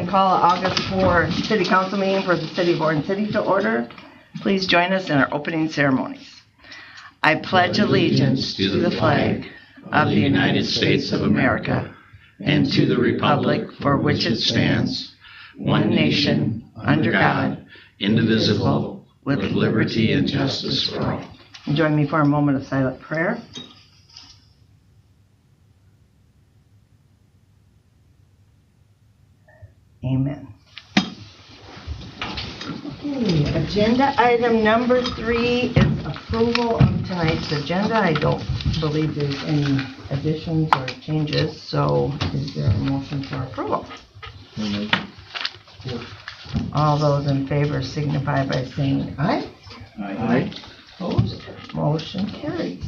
and call August 4 City Council meeting for the City of Orange City to order. Please join us in our opening ceremonies. I pledge allegiance to the flag of the United States of America and to the republic for which it stands, one nation, under God, indivisible, with liberty and justice for all. Join me for a moment of silent prayer. Amen. Okay, agenda item number 3 is approval of tonight's agenda. I don't believe there's any additions or changes, so is there a motion for approval? All those in favor signify by saying aye. Aye. Opposed? Motion carries.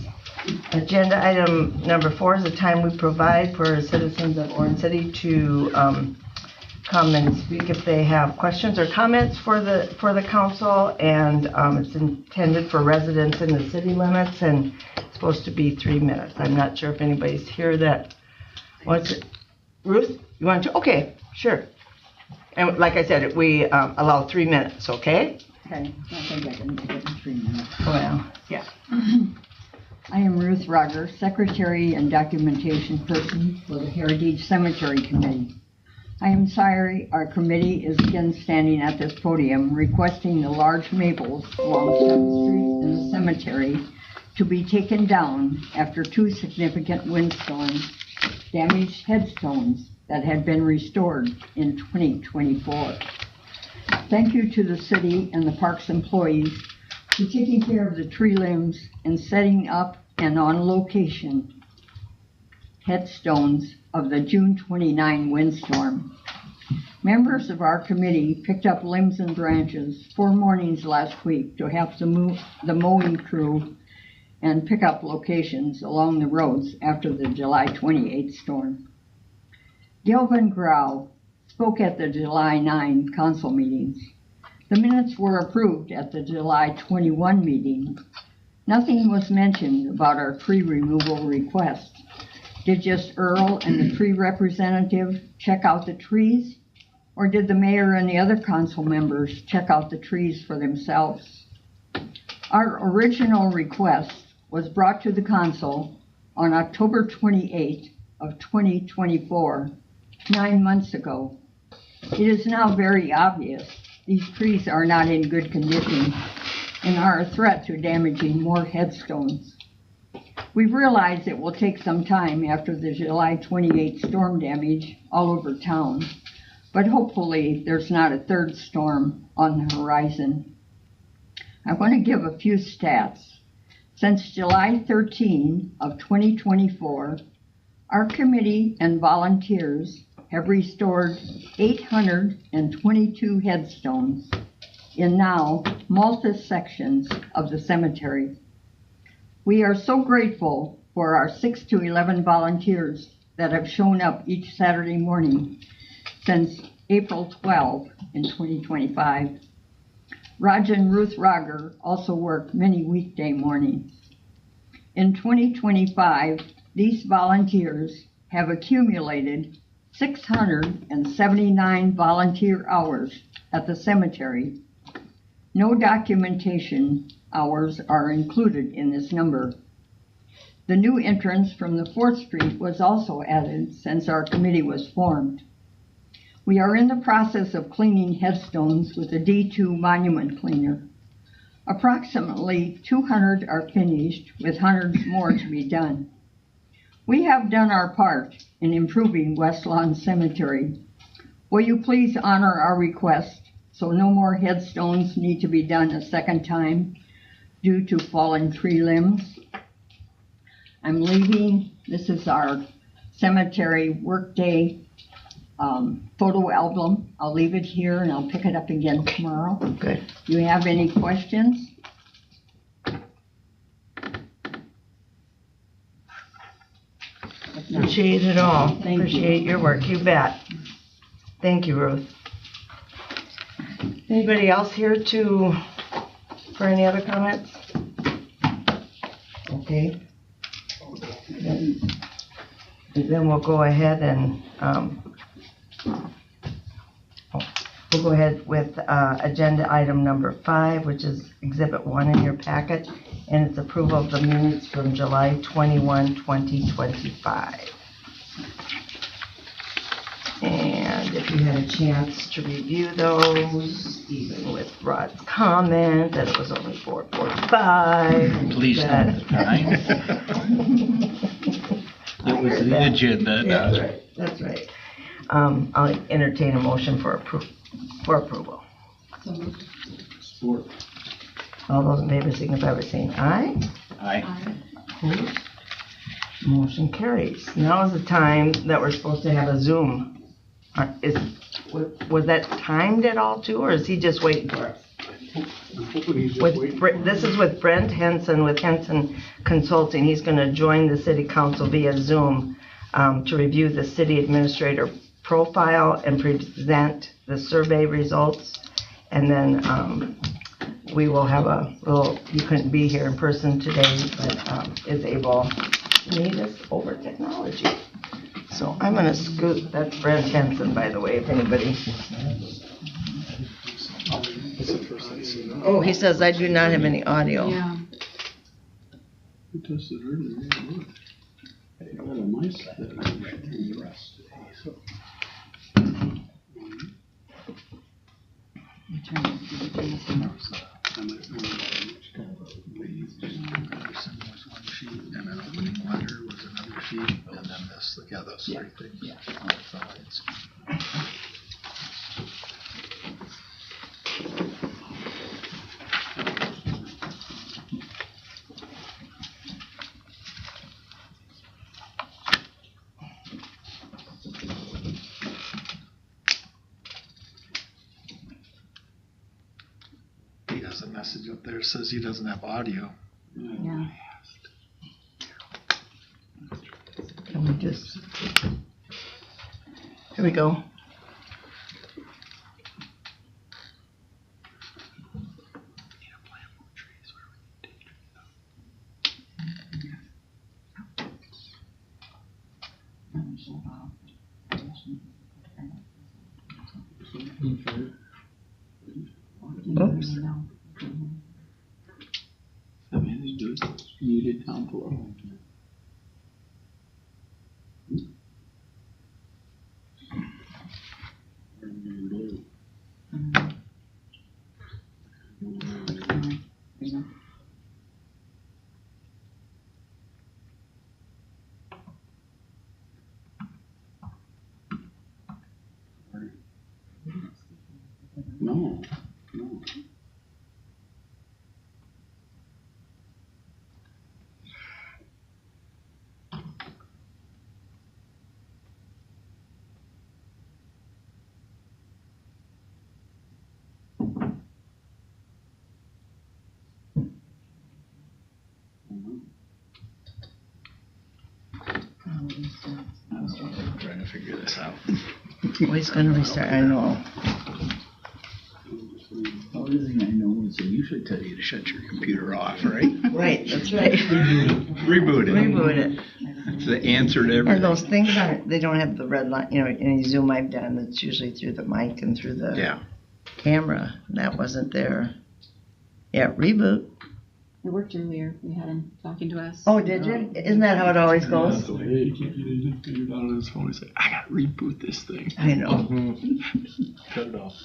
Agenda item number 4 is the time we provide for citizens of Orange City to come and speak if they have questions or comments for the council, and it's intended for residents in the city limits, and it's supposed to be 3 minutes. I'm not sure if anybody's here that wants it. Ruth, you want to? Okay, sure. And like I said, we allow 3 minutes, okay? Okay, I think I can make it in 3 minutes. Well, yeah. I am Ruth Rogger, Secretary and Documentation Person for the Heritage Cemetery Committee. I am sorry our committee is again standing at this podium requesting the large maples along 7th Street in the cemetery to be taken down after 2 significant windstorms damaged headstones that had been restored in 2024. Thank you to the city and the parks employees for taking care of the tree limbs and setting up and on location headstones of the June 29 windstorm. Members of our committee picked up limbs and branches 4 mornings last week to help the mowing crew and pick up locations along the roads after the July 28 storm. Delvin Grau spoke at the July 9 council meetings. The minutes were approved at the July 21 meeting. Nothing was mentioned about our tree removal request. Did just Earl and the tree representative check out the trees? Or did the mayor and the other council members check out the trees for themselves? Our original request was brought to the council on October 28 of 2024, 9 months ago. It is now very obvious these trees are not in good condition and are a threat to damaging more headstones. We realize it will take some time after the July 28 storm damage all over town, but hopefully there's not a 3rd storm on the horizon. I want to give a few stats. Since July 13 of 2024, our committee and volunteers have restored 822 headstones in now multi-sections of the cemetery. We are so grateful for our 6 to 11 volunteers that have shown up each Saturday morning since April 12 in 2025. Raj and Ruth Rogger also work many weekday mornings. In 2025, these volunteers have accumulated 679 volunteer hours at the cemetery. No documentation hours are included in this number. The new entrance from the 4th Street was also added since our committee was formed. We are in the process of cleaning headstones with a D2 monument cleaner. Approximately 200 are finished, with hundreds more to be done. We have done our part in improving West Lawn Cemetery. Will you please honor our request so no more headstones need to be done a second time due to fallen tree limbs? I'm leaving. This is our cemetery workday photo album. I'll leave it here and I'll pick it up again tomorrow. Good. Do you have any questions? Appreciate it all. Thank you. Appreciate your work. You bet. Thank you, Ruth. Anybody else here for any other comments? Okay. Then we'll go ahead and we'll go ahead with agenda item number 5, which is Exhibit 1 in your packet, and it's approval of the minutes from July 21, 2025. And if you had a chance to review those, even with Rod's comment that it was only 4:45. Please note the time. It was the agenda. That's right, that's right. I'll entertain a motion for approval. Support. All those in favor signify by saying aye. Aye. Opposed? Motion carries. Now is the time that we're supposed to have a Zoom. Was that timed at all too, or is he just waiting for us? This is with Brent Henson with Henson Consulting. He's going to join the city council via Zoom to review the city administrator profile and present the survey results. And then we will have you couldn't be here in person today, but is able to meet us over technology. So I'm going to scoot. That's Brent Henson, by the way, if anybody. Oh, he says I do not have any audio. Yeah. I tested earlier. I got on my side. And an opening letter was another sheet, and then this, yeah, those three things. Yeah. He has a message up there, says he doesn't have audio. Yeah. Can we just, here we go. Oops. I mean, it's good. Muted down below. No, no. I'm trying to figure this out. Well, he's going to restart, I know. The only thing I know is they usually tell you to shut your computer off, right? Right, that's right. Reboot it. Reboot it. It's the answer to everything. And those things they don't have the red line, any Zoom I've done, it's usually through the mic and through the camera. That wasn't there. Yeah, reboot. It worked earlier. We had him talking to us. Oh, did you? Isn't that how it always goes? That's the way he just figured out on his phone. He's like, I gotta reboot this thing. I know. Cut it off.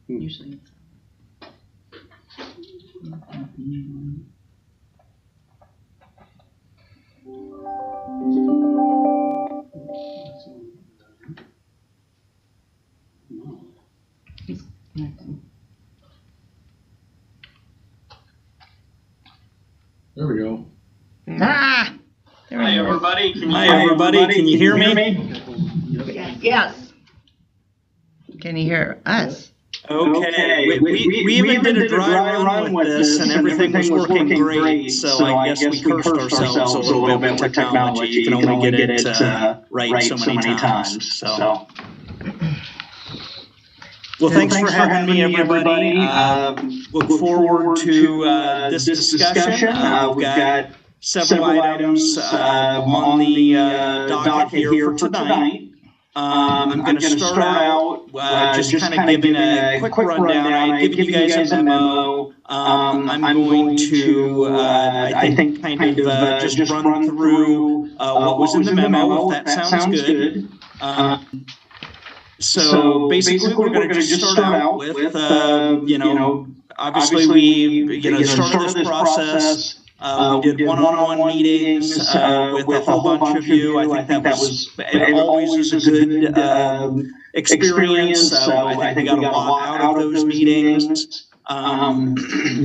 Usually it's he's connecting. There we go. Ah! There Hi it is. everybody, can you hear me? Yes. Can you hear us? Okay, we even did a dry run with this and everything was working great, so I guess we cursed ourselves a little bit with technology. You can only get it right so many times, so. Well, thanks for having me, everybody. Look forward to this discussion. We've got several items on the docket here for tonight. I'm going to start out just kind of giving a quick rundown. I've given you guys a memo. I'm going to, I think, kind of just run through what was in the memo, if that sounds good. So basically, we're going to just start out with, obviously we, started this process. We did one-on-one meetings with a whole bunch of you. I think that was always a good experience. I think we got a lot out of those meetings.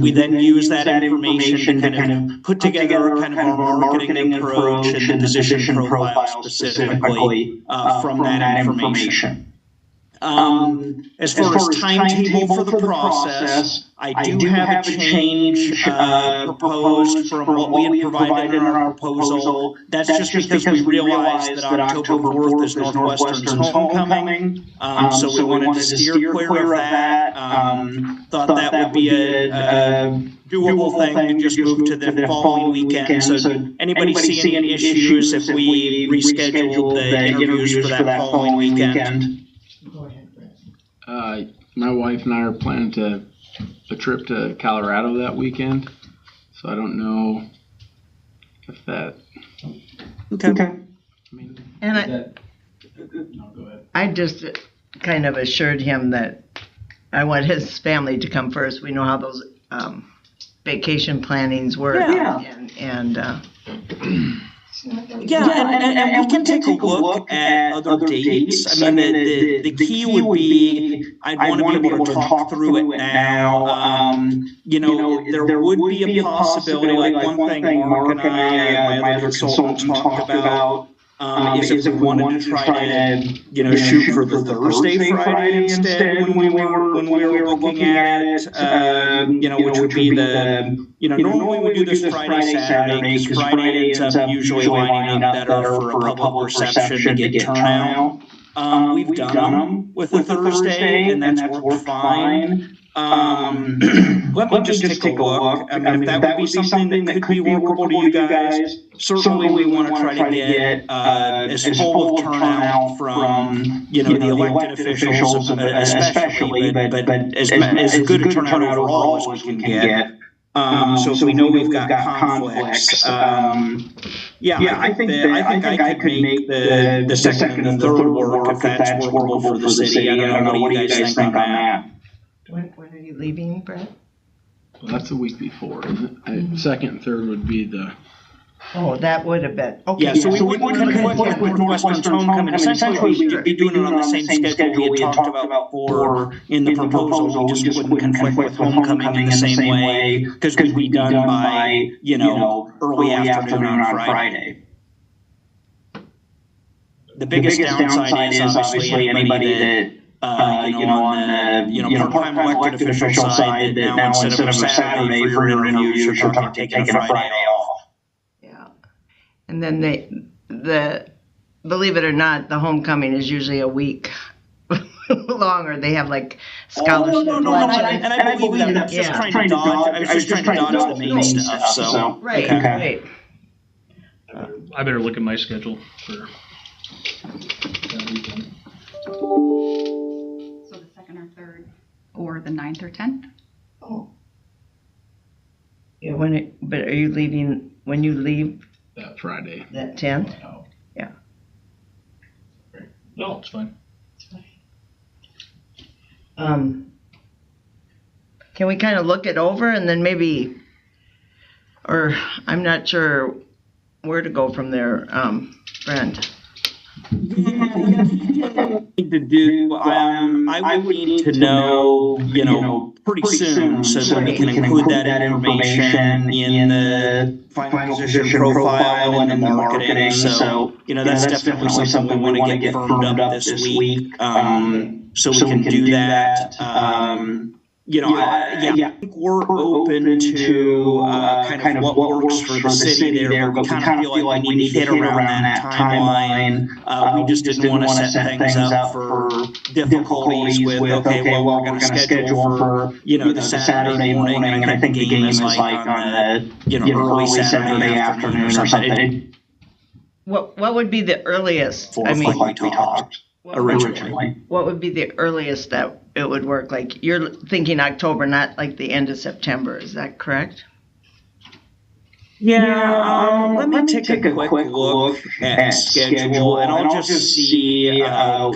We then use that information to kind of put together kind of our marketing approach and the position profile specifically from that information. As far as timetable for the process, I do have a change proposed from what we had provided in our proposal. That's just because we realized that October 4th is Northwestern's homecoming. So we wanted to steer clear of that. Thought that would be a doable thing to just move to the following weekend. So anybody see any issues if we reschedule the interviews for that following weekend? Go ahead, Brett. My wife and I are planning a trip to Colorado that weekend, so I don't know if that. Okay. And No, go ahead. I just kind of assured him that I want his family to come first. We know how those vacation plannings work. Yeah. And we can take a look at other dates. I mean, the key would be I'd want to be able to talk through it now. There would be a possibility, like one thing Mark and I, my other consultant, talked about is if we wanted to try to, shoot for the Thursday, Friday instead when we were looking at it, which would be normally we do this Friday, Saturday, because Friday ends up usually lining up better for a public reception to get turnout. We've done them with a Thursday, and that's worked fine. Let me just take a look. I mean, if that would be something that could be workable to you guys, certainly we want to try to get as full of turnout from, the elected officials especially, but as good a turnout overall as we can get. So if we know we've got conflicts, I think I could make the second and the third work if that's workable for the city. I don't know, what do you guys think on that? when are you leaving, Brett? Well, that's the week before, isn't it? Second and third would be the. Oh, that would have been, okay. Yeah, so we wouldn't conflict with Northwestern's homecoming. Essentially, we'd be doing it on the same schedule we had talked about before in the proposal. We just wouldn't conflict with homecoming in the same way, because we'd be done by, early afternoon on Friday. The biggest downside is obviously anybody that, on the part-time elected official side, that now instead of a Saturday for your interviews, you're taking a Friday off. Yeah. And then believe it or not, the homecoming is usually a week longer. They have like scholarship. No, and I believe that. I was just trying to dodge the main stuff. So right, okay. Right. I better look at my schedule for that weekend. So the 2nd or 3rd, or the 9th or 10th? Oh. Yeah, but are you leaving, when you leave That Friday. that 10th? No. Yeah. No, it's fine. Can we kind of look it over and then maybe, or I'm not sure where to go from there, Brent? To do, I would need to know, pretty soon so that we can include that information in the final position profile and in the marketing. So, that's definitely something we want to get firmed up this week. So we can do that. I think we're open to kind of what works for the city there, but we kind of feel like we need to hit around that timeline. We just didn't want to set things up for difficulties with, okay, well, we're going to schedule for, the Saturday morning, and I think the game is like on the, early Saturday afternoon or something. What would be the earliest? I mean, like we talked originally. What would be the earliest that it would work? Like, you're thinking October, not like the end of September. Is that correct? Yeah, let me take a quick look at schedule, and I'll just see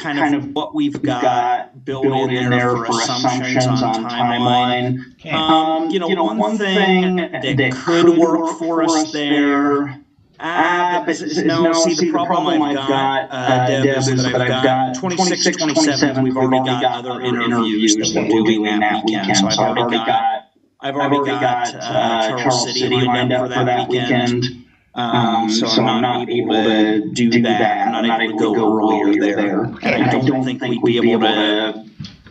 kind of what we've got built in there for assumptions on timeline. One thing that could work for us there. The problem I've got, Deb, is that I've got 26, 27, we've already got other interviews that we're doing that weekend. So I've already got Charles City lined up for that weekend. So I'm not able to do that. I'm not able to go earlier there. And I don't think we'd be able to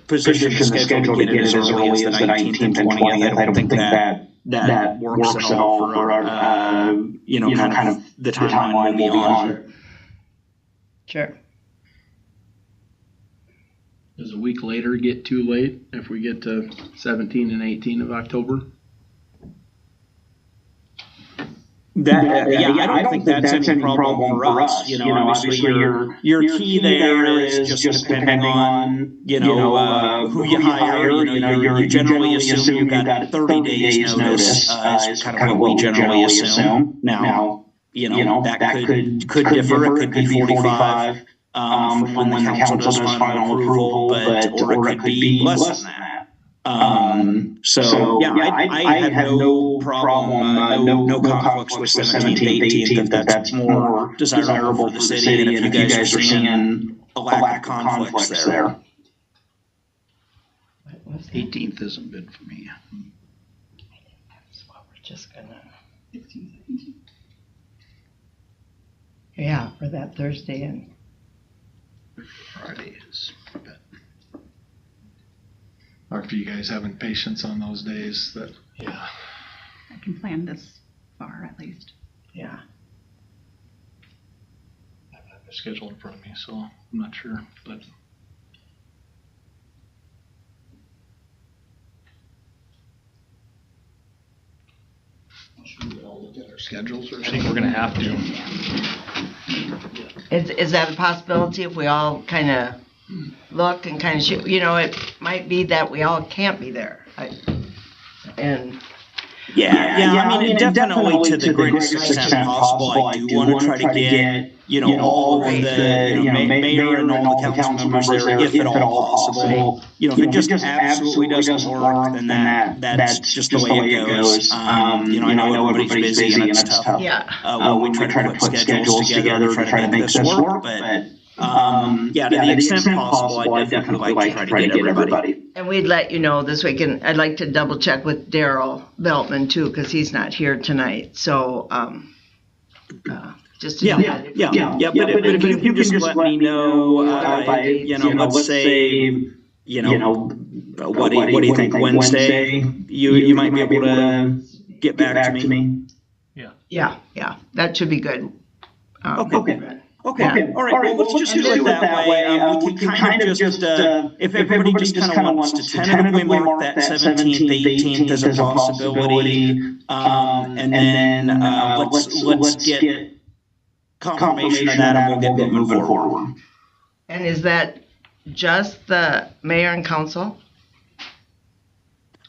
position the schedule to get it as early as the 19th and 20th. I don't think that works at all for our, kind of the timeline we'll be on. Sure. Does a week later get too late if we get to 17 and 18 of October? I don't think that's any problem for us. Obviously your key there is just depending on, who you hire. You generally assume you've got 30 days notice, is kind of what we generally assume. Now, that could differ. It could be 45 from when the council does final approval, or it could be less than that. I had no problem, no conflicts with 17th, 18th, if that's more desirable for the city, and if you guys are seeing a lack of conflicts there. 18th isn't good for me. That's what we're just gonna. Yeah, for that Thursday and. Friday is better. Or for you guys having patience on those days that, I can plan this far at least. Yeah. I don't have my schedule in front of me, so I'm not sure, but. should we all look at our schedules or I think we're gonna have to. Is that a possibility if we all kind of look and kind of shoot? It might be that we all can't be there. I mean, definitely to the greatest extent possible. I do want to try to get, all of the, mayor and all the council members there, if at all possible. If it just absolutely doesn't work, then that's just the way it goes. I know everybody's busy and it's tough. Yeah. We try to put schedules together to try to make this work, but to the extent possible, I'd definitely like to try to get everybody. And we'd let you know this week, and I'd like to double check with Daryl Beltman too, because he's not here tonight. So, just to But if you can just let me know, let's say, what do you think, Wednesday? You might be able to get back to me. Yeah, that should be good. Okay. All right. Well, let's just do it that way. We can kind of just, if everybody just kind of wants to tentatively mark that 17th, 18th as a possibility, and then let's get confirmation of that, and we'll get moving forward. And is that just the mayor and council?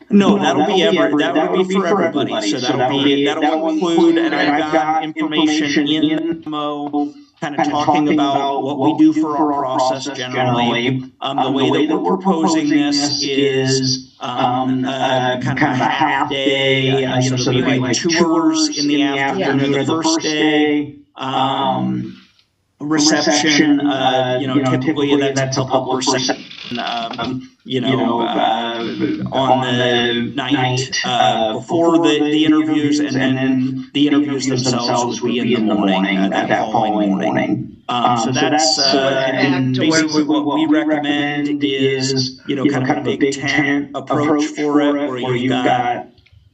No, that'll be for everybody. So that'll include, and I've got information in Mo. Kind of talking about what we do for our process generally. The way that we're proposing this is kind of a half day. So there'll be like tours in the afternoon of the first day. Reception, typically that's a public reception. on the night before the interviews, and then the interviews themselves would be in the morning, that following morning. So that's and basically what we recommend is, kind of a big tent approach for it, where you've got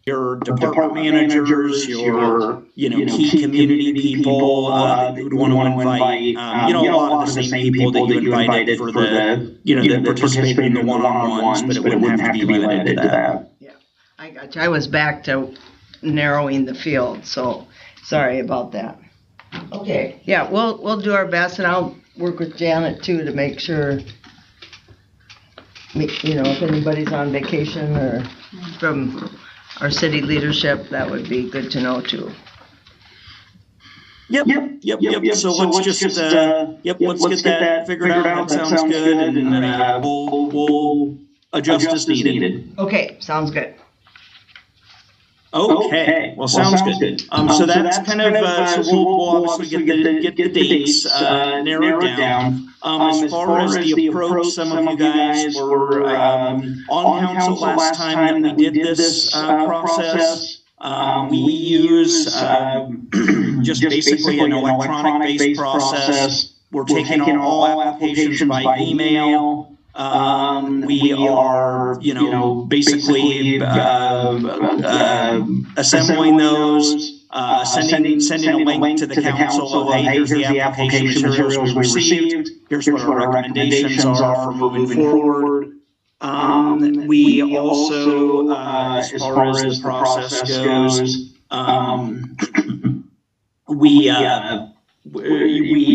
your department managers, your key community people that you would want to invite, a lot of the same people that you invited for the that participate in the one-on-ones, but it wouldn't have to be limited to that. Yeah, I got you. I was back to narrowing the field, so sorry about that. Okay, yeah, we'll do our best, and I'll work with Janet too to make sure, if anybody's on vacation or from our city leadership, that would be good to know too. Yep. So let's just let's get that figured out. That sounds good, and we'll adjust as needed. Okay, sounds good. Okay, well, sounds good. So that's kind of so we'll obviously get the dates narrowed down. As far as the approach, some of you guys were on council last time that we did this process. We use just basically an electronic-based process. We're taking all applications by email. We are, basically assembling those, sending a link to the council of, hey, here's the application materials we received. Here's what our recommendations are for moving forward. We also, as far as the process goes, we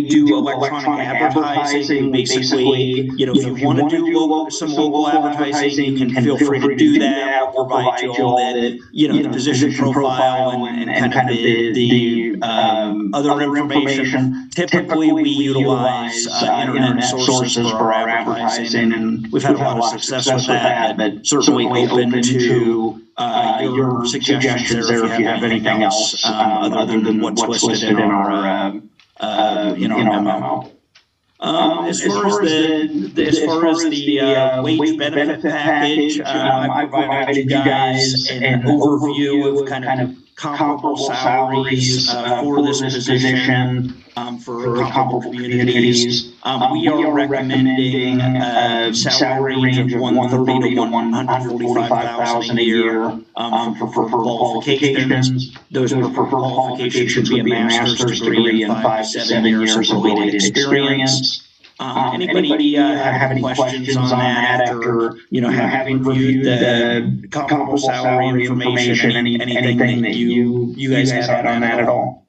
do electronic advertising. Basically, if you want to do some local advertising, you can feel free to do that. We'll provide you all the position profile and kind of the other information. Typically, we utilize internet sources for our advertising, and we've had a lot of success with that. But certainly open to your suggestions there if you have anything else other than what's listed in our memo. As far as the wage benefit package, I provided you guys an overview of kind of comparable salaries for this position for comparable communities. We are recommending a salary range of $130,000 to $145,000 a year for qualifications. Those for qualifications should be a master's degree and 5 to 7 years of related experience. Anybody have any questions on that after having reviewed the comparable salary information? Anything that you guys have on that at all?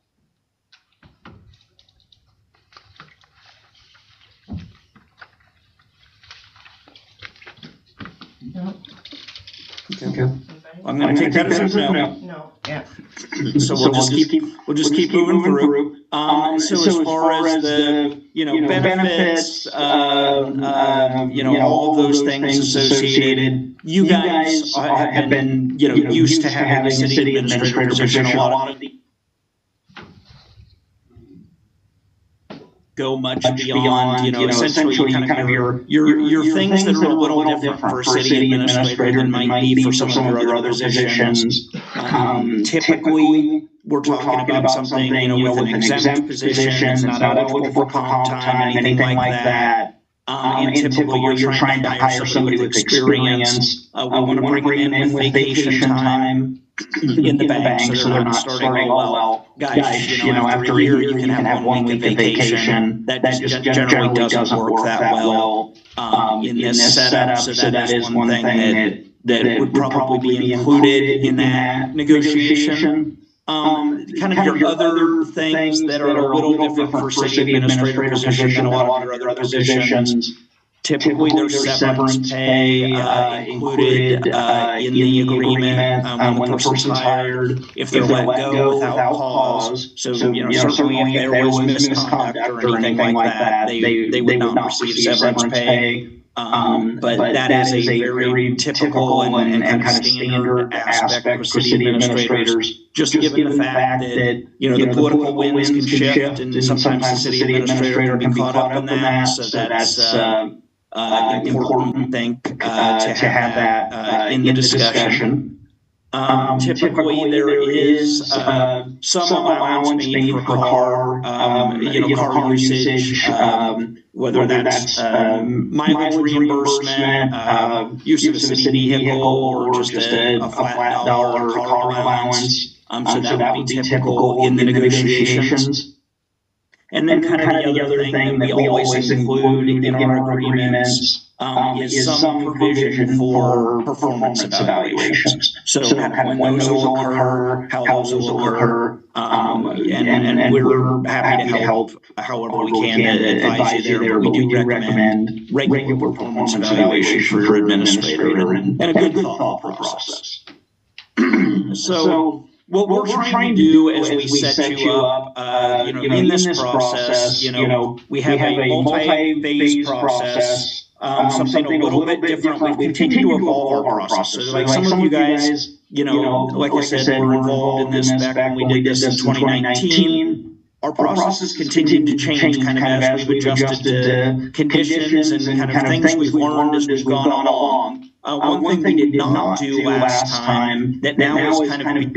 Okay. I'm going to take that as a no. No. Yeah. So we'll just keep moving through. So as far as the benefits, all of those things associated, you guys have been used to having a city administrator position. A lot of the go much beyond, essentially kind of your things that are a little different for a city administrator than might be for some of your other positions. Typically, we're talking about something, with an exempt position, it's not eligible for comp time, anything like that. And typically you're trying to hire somebody with experience. We want to bring them in with vacation time in the bank, so they're not starting, well, guys, after a year you can have 1 week of vacation. That just generally doesn't work that well in this setup. So that is one thing that would probably be included in that negotiation. Kind of your other things that are a little different for city administrator position than a lot of your other positions. Typically, there's severance pay included in the agreement when the person's hired, if they're let go without cause. So, certainly if there was misconduct or anything like that, they would not receive severance pay. But that is a very typical and kind of standard aspect for city administrators, just given the fact that, the political winds can shift, and sometimes the city administrator can be caught up in that. So that's important, I think, to have that in the discussion. Typically there is some allowance made for car, car usage, whether that's mileage reimbursement, use of a city vehicle, or just a flat dollar car allowance. So that would be typical in the negotiations. And then kind of the other thing that we always include in our agreements is some provision for performance evaluations. So kind of when those will occur, how those will occur, and we're happy to help however we can to advise you there. But we do recommend regular performance evaluation for your administrator and a good thoughtful process. So what we're trying to do as we set you up, in this process, we have a multi-phase process. Something a little bit different. We continue to evolve our process. Like some of you guys, like I said, were involved in this back when we did this in 2019. Our process continued to change kind of as we've adjusted to conditions and kind of things we've learned as we've gone along. One thing we did not do last time that now is kind of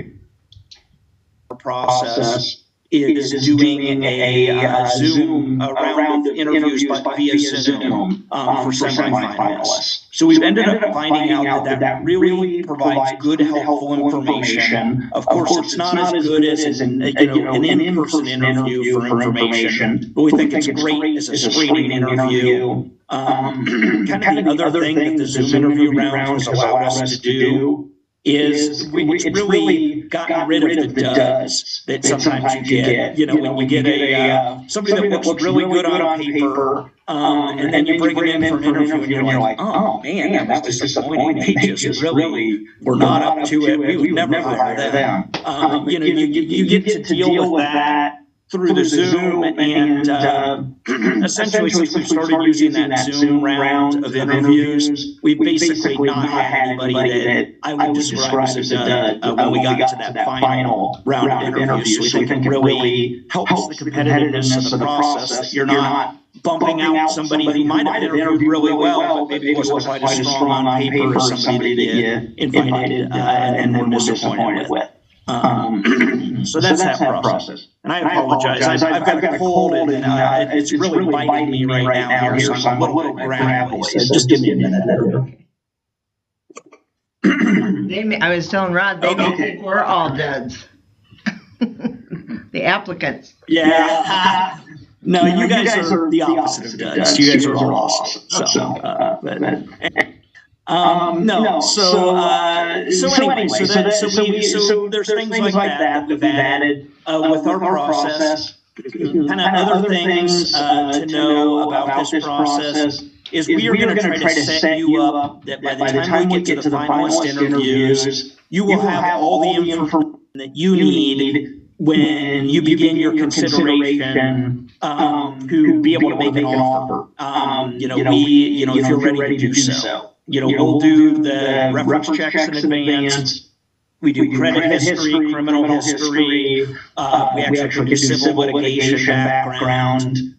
our process is doing a Zoom round of interviews via Zoom for semifinalists. So we've ended up finding out that really provides good, helpful information. Of course, it's not as good as an in-person interview for information, but we think it's great as a screening interview. Kind of the other thing that the Zoom interview round has allowed us to do is it's really gotten rid of the duds that sometimes you get. When you get somebody that looks really good on paper, and then you bring it in for an interview and you're like, oh man, that was disappointing. They just really were not up to it. We would never hire them. You get to deal with that through the Zoom, and essentially since we've started using that Zoom round of interviews, we've basically not had anybody that I would describe as a dud when we got to that final round of interviews. So we think it really helps the competitiveness of the process, that you're not bumping out somebody who might have interviewed really well, but maybe wasn't quite as strong on paper as somebody that you invited and were disappointed with. So that's that process. And I apologize. I've got a cold and it's really biting me right now here, so I'm a little gravelly. So just give me a minute. I was telling Rod, they may think we're all duds. The applicants. Yeah. No, you guys are the opposite of duds. You guys are all awesome. So there's things like that we've added with our process. Kind of other things to know about this process is we are going to try to set you up that by the time we get to the finalist interviews, you will have all the information that you need when you begin your consideration to be able to make an offer. If you're ready to do so. We'll do the reference checks in advance. We do credit history, criminal history. We actually do civil litigation background.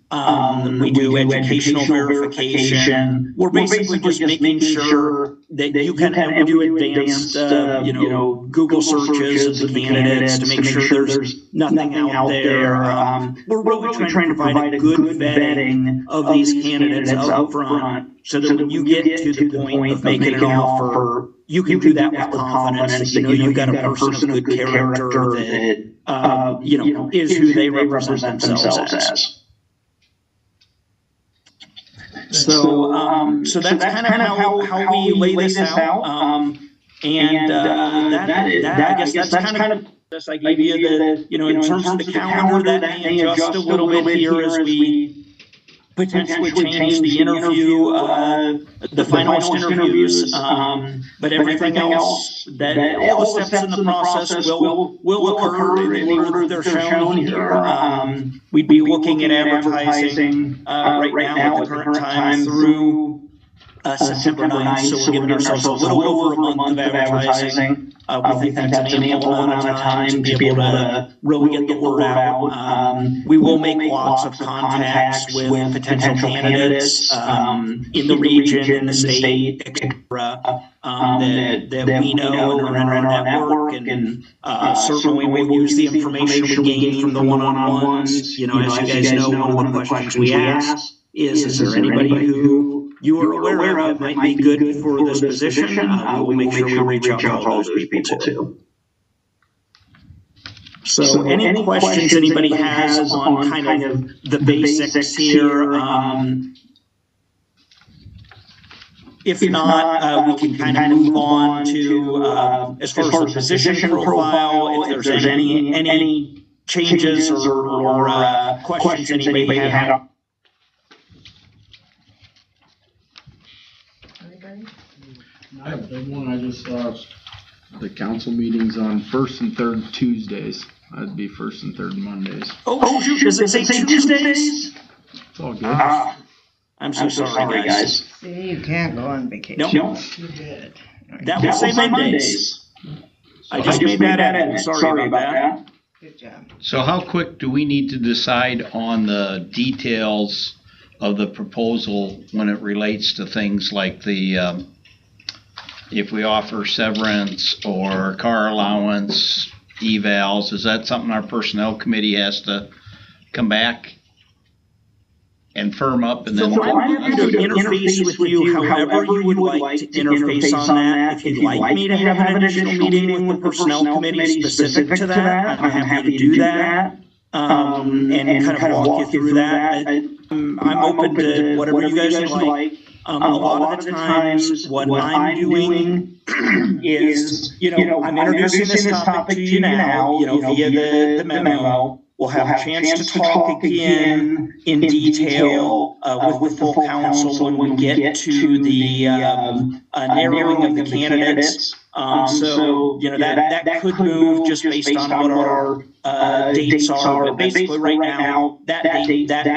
We do educational verification. We're basically just making sure that you can do advanced, Google searches of the candidates to make sure there's nothing out there. We're really trying to provide a good vetting of these candidates up front, so that when you get to the point of making an offer, you can do that with confidence that you've got a person of good character that is who they represent themselves as. So that's kind of how we lay this out. I guess that's kind of this idea that, in terms of the calendar, that may adjust a little bit here as we potentially change the interview, the finalist interviews, but everything else, all the steps in the process will occur in the order they're shown here. We'd be looking at advertising right now at the current time through September 9th, so we're giving ourselves a little over a month of advertising. We think that's an ample amount of time to be able to really get the word out. We will make lots of contacts with potential candidates in the region, in the state, etc. That we know and are in our network, and certainly we'll use the information we gain from the one-on-ones. You know, as you guys know, one of the questions we ask is there anybody who you are aware of that might be good for this position? We'll make sure we reach out to all those people too. So any questions anybody has on kind of the basics here? If not, we can kind of move on to as far as the position profile, if there's any changes or questions anybody had. I have a big one. I just saw the council meetings on first and third Tuesdays. That'd be first and third Mondays. Oh, shoot, does it say Tuesdays? It's all good. I'm so sorry, guys. See, you can't go on vacation. Nope. Too good. That will say Mondays. I just made that edit. Sorry about that. Good job. So how quick do we need to decide on the details of the proposal when it relates to things like the, if we offer severance or car allowance, evals? Is that something our personnel committee has to come back and firm up and then? So I'm happy to interface with you however you would like to interface on that. If you'd like me to have an additional meeting with the personnel committee specific to that, I'm happy to do that. And kind of walk you through that. I'm open to whatever you guys would like. A lot of the times what I'm doing is, I'm introducing this topic to you now, via the memo. We'll have a chance to talk again in detail with the full council when we get to the narrowing of the candidates. So that could move just based on what our dates are. But basically, right now, that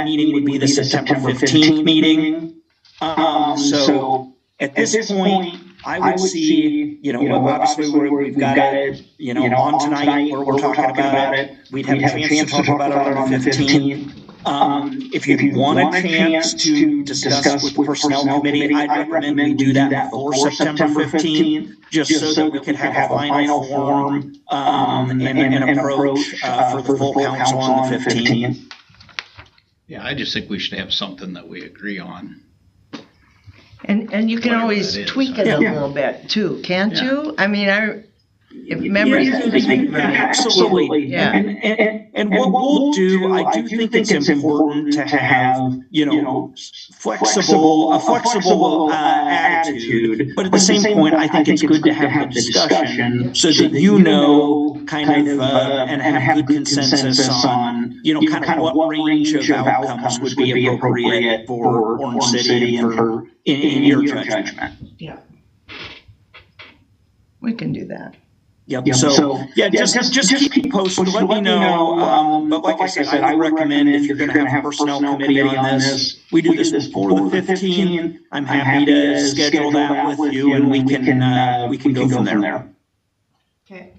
meeting would be the September 15th meeting. So at this point, I would see, obviously we've got it, on tonight where we're talking about it. We'd have a chance to talk about it on the 15th. If you want a chance to discuss with the personnel committee, I'd recommend we do that before September 15th, just so that we can have a final form and approach for the full council on the 15th. Yeah, I just think we should have something that we agree on. And you can Whatever always that is, tweak it right? a little bit too, can't you? I mean, if members. Absolutely. Yeah. And what we'll do, I do think it's important to have, flexible attitude. But at the same point, I think it's good to have the discussion so that kind of and have good consensus on, kind of what range of outcomes would be appropriate for Orange City and for in your judgment. Yeah. We can do that. Yep. So just keep posted. Let me know. But like I said, I would recommend if you're going to have a personnel committee on this, we do this before the 15th. I'm happy to schedule that with you, and we can go from there. Okay.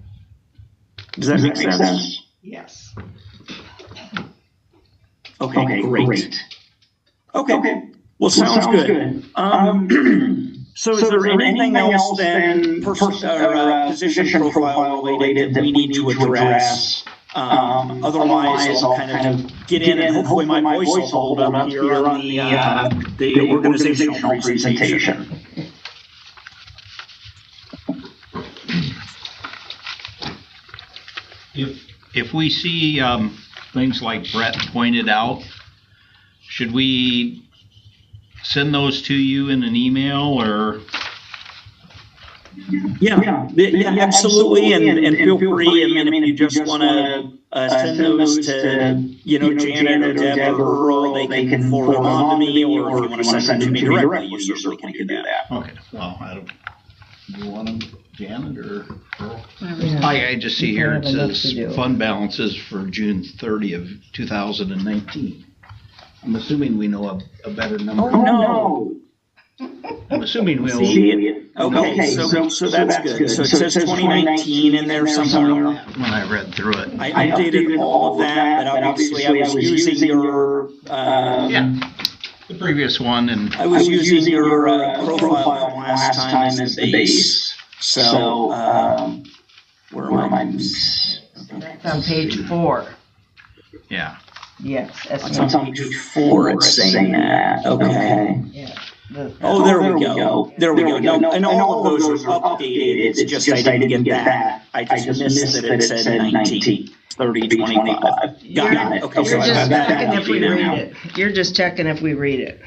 Does that make sense? Yes. Okay, great. Okay. Well, sounds good. So is there anything else then, position profile related that we need to address? Otherwise, I'll kind of get in and hopefully my voice will hold up here on the organizational presentation. If we see things like Brett pointed out, should we send those to you in an email or? Yeah, absolutely, and feel free. I mean, if you just want to send those to Janet or Deb or Earl, they can forward them on to me, or if you want to send them to me directly, you certainly can do that. Okay. Well, I don't. Do you want them, Janet or Earl? Yeah. I just see here it Kind of enough says to do. fund balances for June 30 of 2019. I'm assuming we know a better number. Oh no. I'm assuming we'll. Okay, so that's good. So it says 2019 in there somewhere. When I read through it. I updated all of that, but obviously I was using your, The previous one and. I was using your profile from last time as the base. So, where am I? It's on page 4. Yeah. Yes. It's on page 4, it's saying that, okay. Yeah. Oh, there we go. There we go. No, and all of those are updated. It's just I didn't get that. I just missed that it said 19, 30, 25. Got it. Okay, so You're I just got that. checking if we read it. You're just checking if we read it.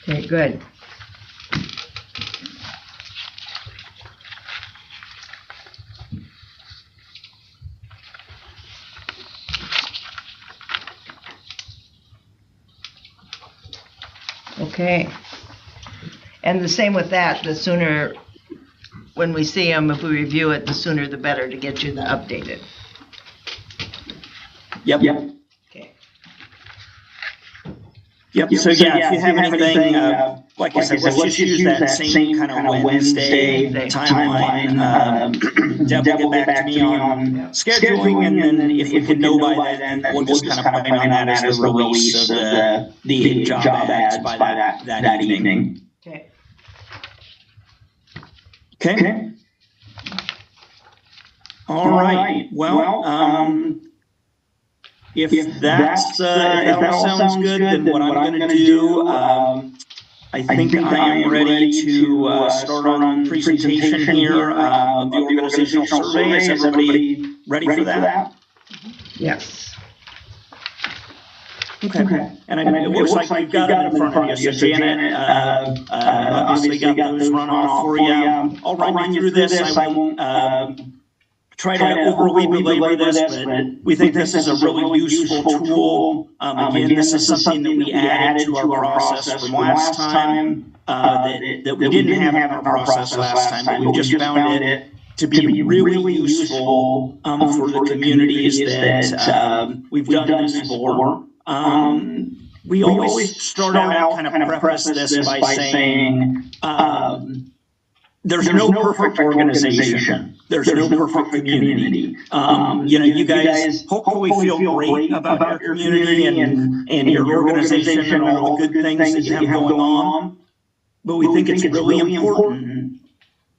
Okay, good. Okay. And the same with that, the sooner, when we see them, if we review it, the sooner the better to get you the updated. Yep. Okay. Yep, so yeah, if you have anything, like I said, let's just use that same kind of Wednesday timeline. Deb will get back to me on scheduling, and then if we can know by then, we'll just kind of plan on that as the release of the job ads by that evening. Okay. Okay? All right, well, if that all sounds good, then what I'm gonna do, I think I am ready to start on presentation here of the organizational survey. Is everybody ready for that? Yes. Okay. And it looks like you've got them in front of you. So Janet, obviously got those run off for you. I'll run you through this. I won't try to overly belabor this, but we think this is a really useful tool. Again, this is something that we added to our process from last time, that we didn't have in our process last time, but we just found it to be really useful for the communities that we've done this for. We always start out kind of preface this by saying, there's no perfect organization. There's no perfect community. You guys hopefully feel great about your community and your organization and all the good things that you have going on. But we think it's really important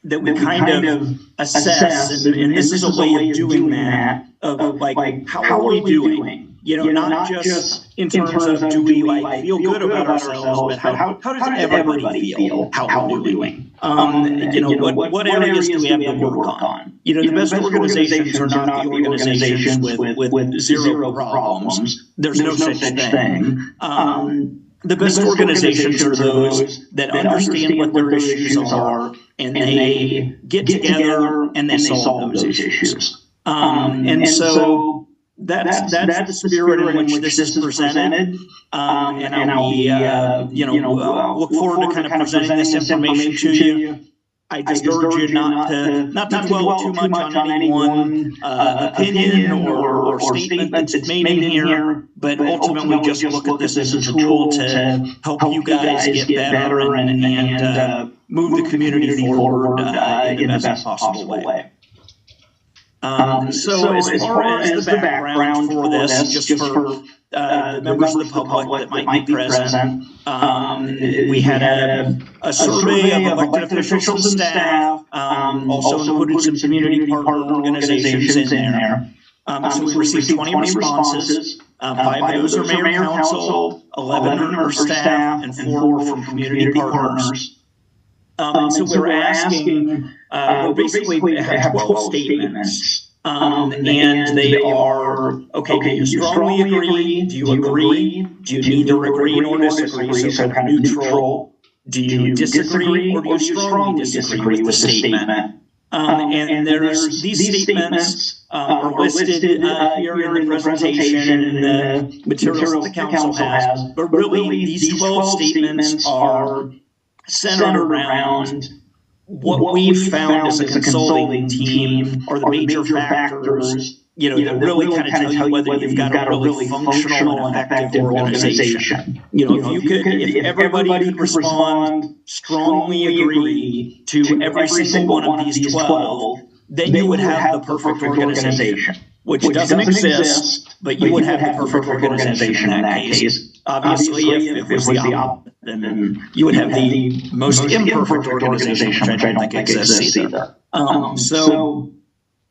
that we kind of assess, and this is a way of doing that, of like, how are we doing? Not just in terms of do we feel good about ourselves, but how does everybody feel how we're doing? What areas do we have to work on? The best organizations are not the organizations with zero problems. There's no such thing. The best organizations are those that understand what their issues are, and they get together and they solve those issues. And so that's the spirit in which this is presented, and I'll look forward to kind of presenting this information to you. I just urge you not to dwell too much on any one opinion or statement that's made in here, but ultimately just look at this as a tool to help you guys get better and move the community forward in the best possible way. So as far as the background for this, just for the members of the public that might be present, we had a survey of elected officials and staff, also included some community partner organizations in there. So we received 20 responses, 5 of those are mayor and council, 11 are staff, and 4 from community partners. And so we're asking, we have 12 statements, and they are, okay, do you strongly agree? Do you agree? Do you neither agree nor disagree? So kind of neutral. Do you disagree or do you strongly disagree with the statement? And there's these statements are listed here in the presentation and the materials that the council has, but really these 12 statements are centered around what we've found as a consulting team are the major factors, that really kind of tell you whether you've got a really functional and effective organization. If everybody could respond, strongly agree to every single one of these 12, then you would have the perfect organization, which doesn't exist, but you would have the perfect organization in that case. Obviously, if it was the opposite, then you would have the most imperfect organization, which I don't think exists either. So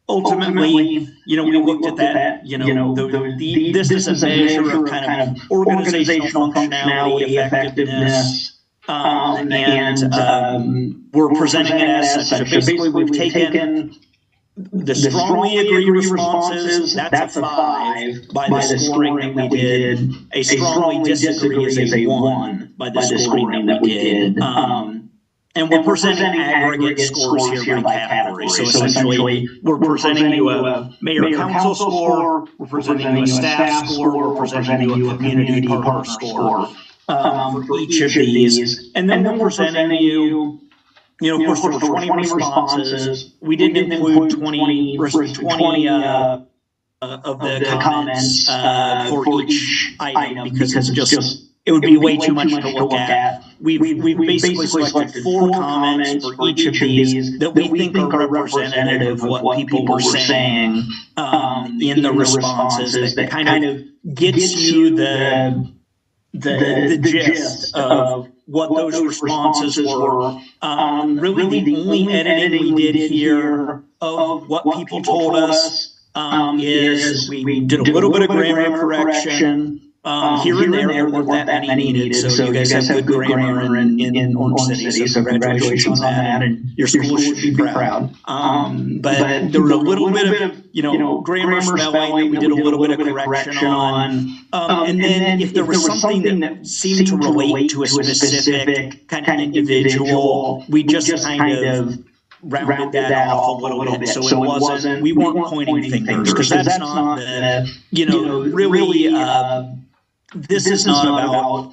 ultimately, we looked at that, this is a measure of kind of organizational functionality, effectiveness, and we're presenting it as such. So basically, we've taken the strongly agree responses, that's a 5 by the scoring that we did. A strongly disagree is a 1 by the scoring that we did. And we're presenting aggregate scores here by category. So essentially, we're presenting you a mayor council score, we're presenting you a staff score, we're presenting you a community partner score for each of these. And then we're presenting you, of course, there were 20 responses. We didn't include 20 of the comments for each item because it would be way too much to look at. We've basically selected 4 comments for each of these that we think are representative of what people were saying in the responses that kind of gets you the gist of what those responses were. Really, the only editing we did here of what people told us is we did a little bit of grammar correction. Here and there weren't that many needed, so you guys have good grammar in Orange City, so congratulations on that, and your school should be proud. But there was a little bit of grammar, spelling that we did a little bit of correction on. And then if there was something that seemed to relate to a specific kind of individual, we just kind of rounded that off a little bit, so it wasn't, we weren't pointing fingers, because that's not the, really, this is not about,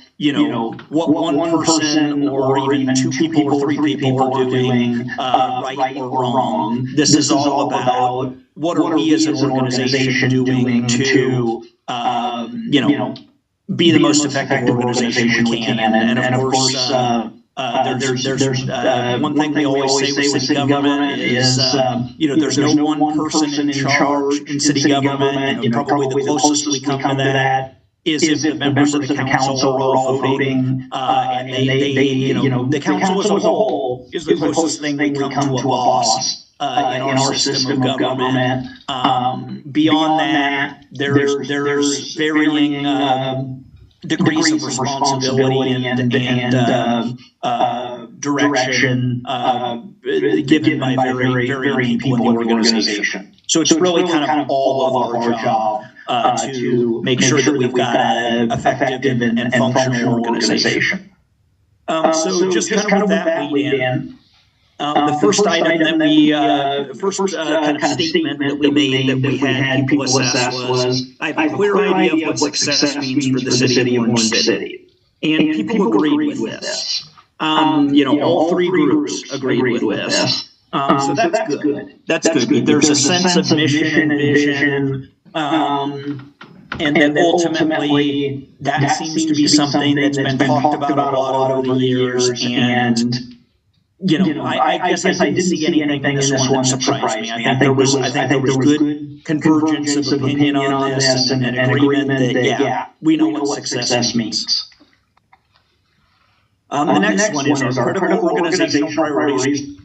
what one person or even 2 people or 3 people are doing right or wrong. This is all about what are we as an organization doing to, be the most effective organization we can. And of course, there's one thing we always say with city government is, there's no one person in charge in city government. Probably the closest we come to that is if the members of the council are all voting, and they the council as a whole is the closest thing they come to a boss in our system of government. Beyond that, there's varying degrees of responsibility and direction given by varying people in the organization. So it's really kind of all of our job to make sure that we've got an effective and functional organization. So just kind of with that lead in, the first item that we, first kind of statement that we made that we had people assess was, I have a clear idea of what success means for the city of Orange City. And people agreed with this. All 3 groups agreed with this. So that's good. That's good. There's a sense of mission and vision. And then ultimately, that seems to be something that's been talked about a lot over the years. And I guess I didn't see anything in this one that surprised me. I think there was good convergence of opinion on this and an agreement that, we know what success means. The next one is our critical organizational priorities.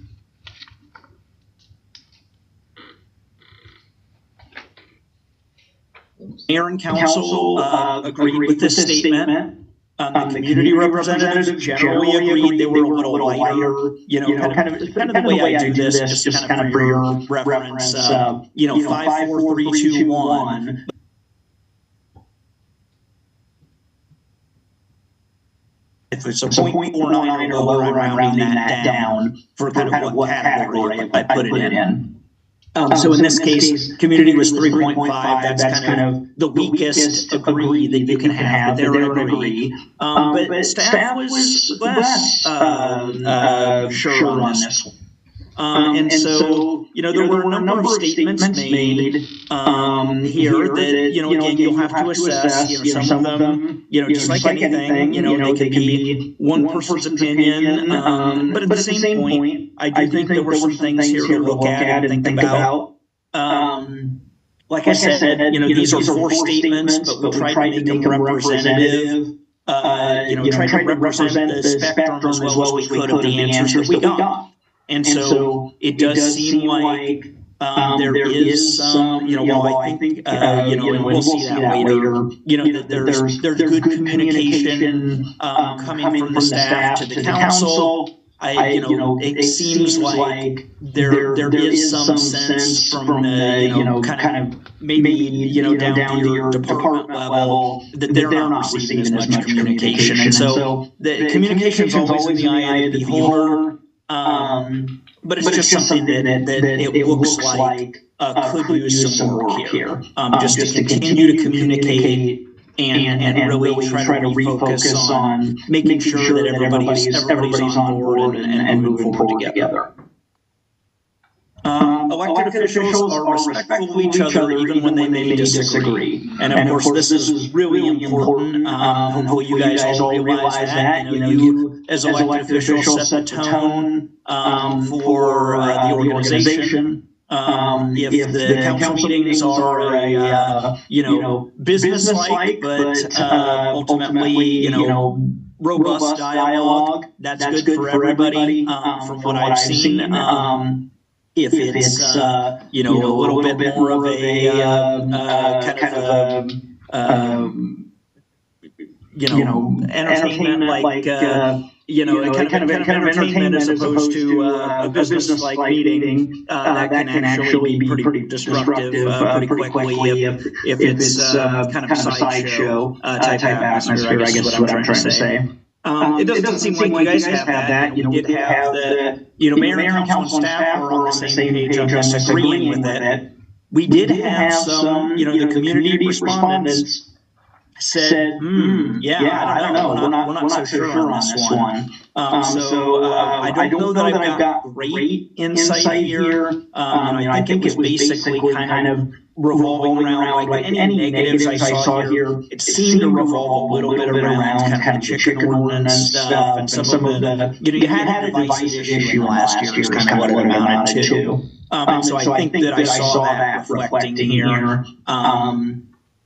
Mayor and council agreed with this statement. The community representatives generally agreed they were a little lighter, kind of the way I do this, just kind of for your reference, 5, 4, 3, 2, 1. If it's a 0.49 or lower, I'm rounding that down for kind of what category I put it in. So in this case, community was 3.5. That's kind of the weakest agree that you can have. They're an agree. But staff was less sure on this one. And so, there were a number of statements made here that, again, you'll have to assess, some of them, just like anything, they can be one person's opinion. But at the same point, I do think there were some things here to look at and think about. Like I said, these are 4 statements, but we tried to make them representative. Tried to represent the spectrum as well as we could of the answers that we got. And so it does seem like there is some, while I think, and we'll see that later, that there's good communication coming from the staff to the council. It seems like there is some sense from the, kind of maybe, down to your department level that they're not receiving as much communication. And so the communication is always in the eye of the beholder. But it's just something that it looks like could use some work here. Just to continue to communicate and really try to refocus on making sure that everybody's on board and moving forward together. Elected officials are respectful of each other even when they may disagree. And of course, this is really important. Hopefully you guys all realize that. You as elected officials set the tone for the organization. If the council meetings are business-like, but ultimately, robust dialogue, that's good for everybody from what I've seen. If it's a little bit more of a entertainment like kind of entertainment as opposed to a business-like meeting that can actually be pretty disruptive pretty quickly if it's kind of a sideshow type atmosphere, I guess is what I'm trying to say. It doesn't seem like you guys have that. We did have the, mayor and council and staff were on the same page on this, agreeing with it. We did have some, the community respondents said, I don't know, we're not so sure on this one. I don't know that I've got great insight here. I think it was basically kind of revolving around like any negatives I saw here. It seemed to revolve a little bit around kind of the chicken ordinance stuff and some of the, you had a divisive issue last year is kind of what it amounted to. And so I think that I saw that reflecting here.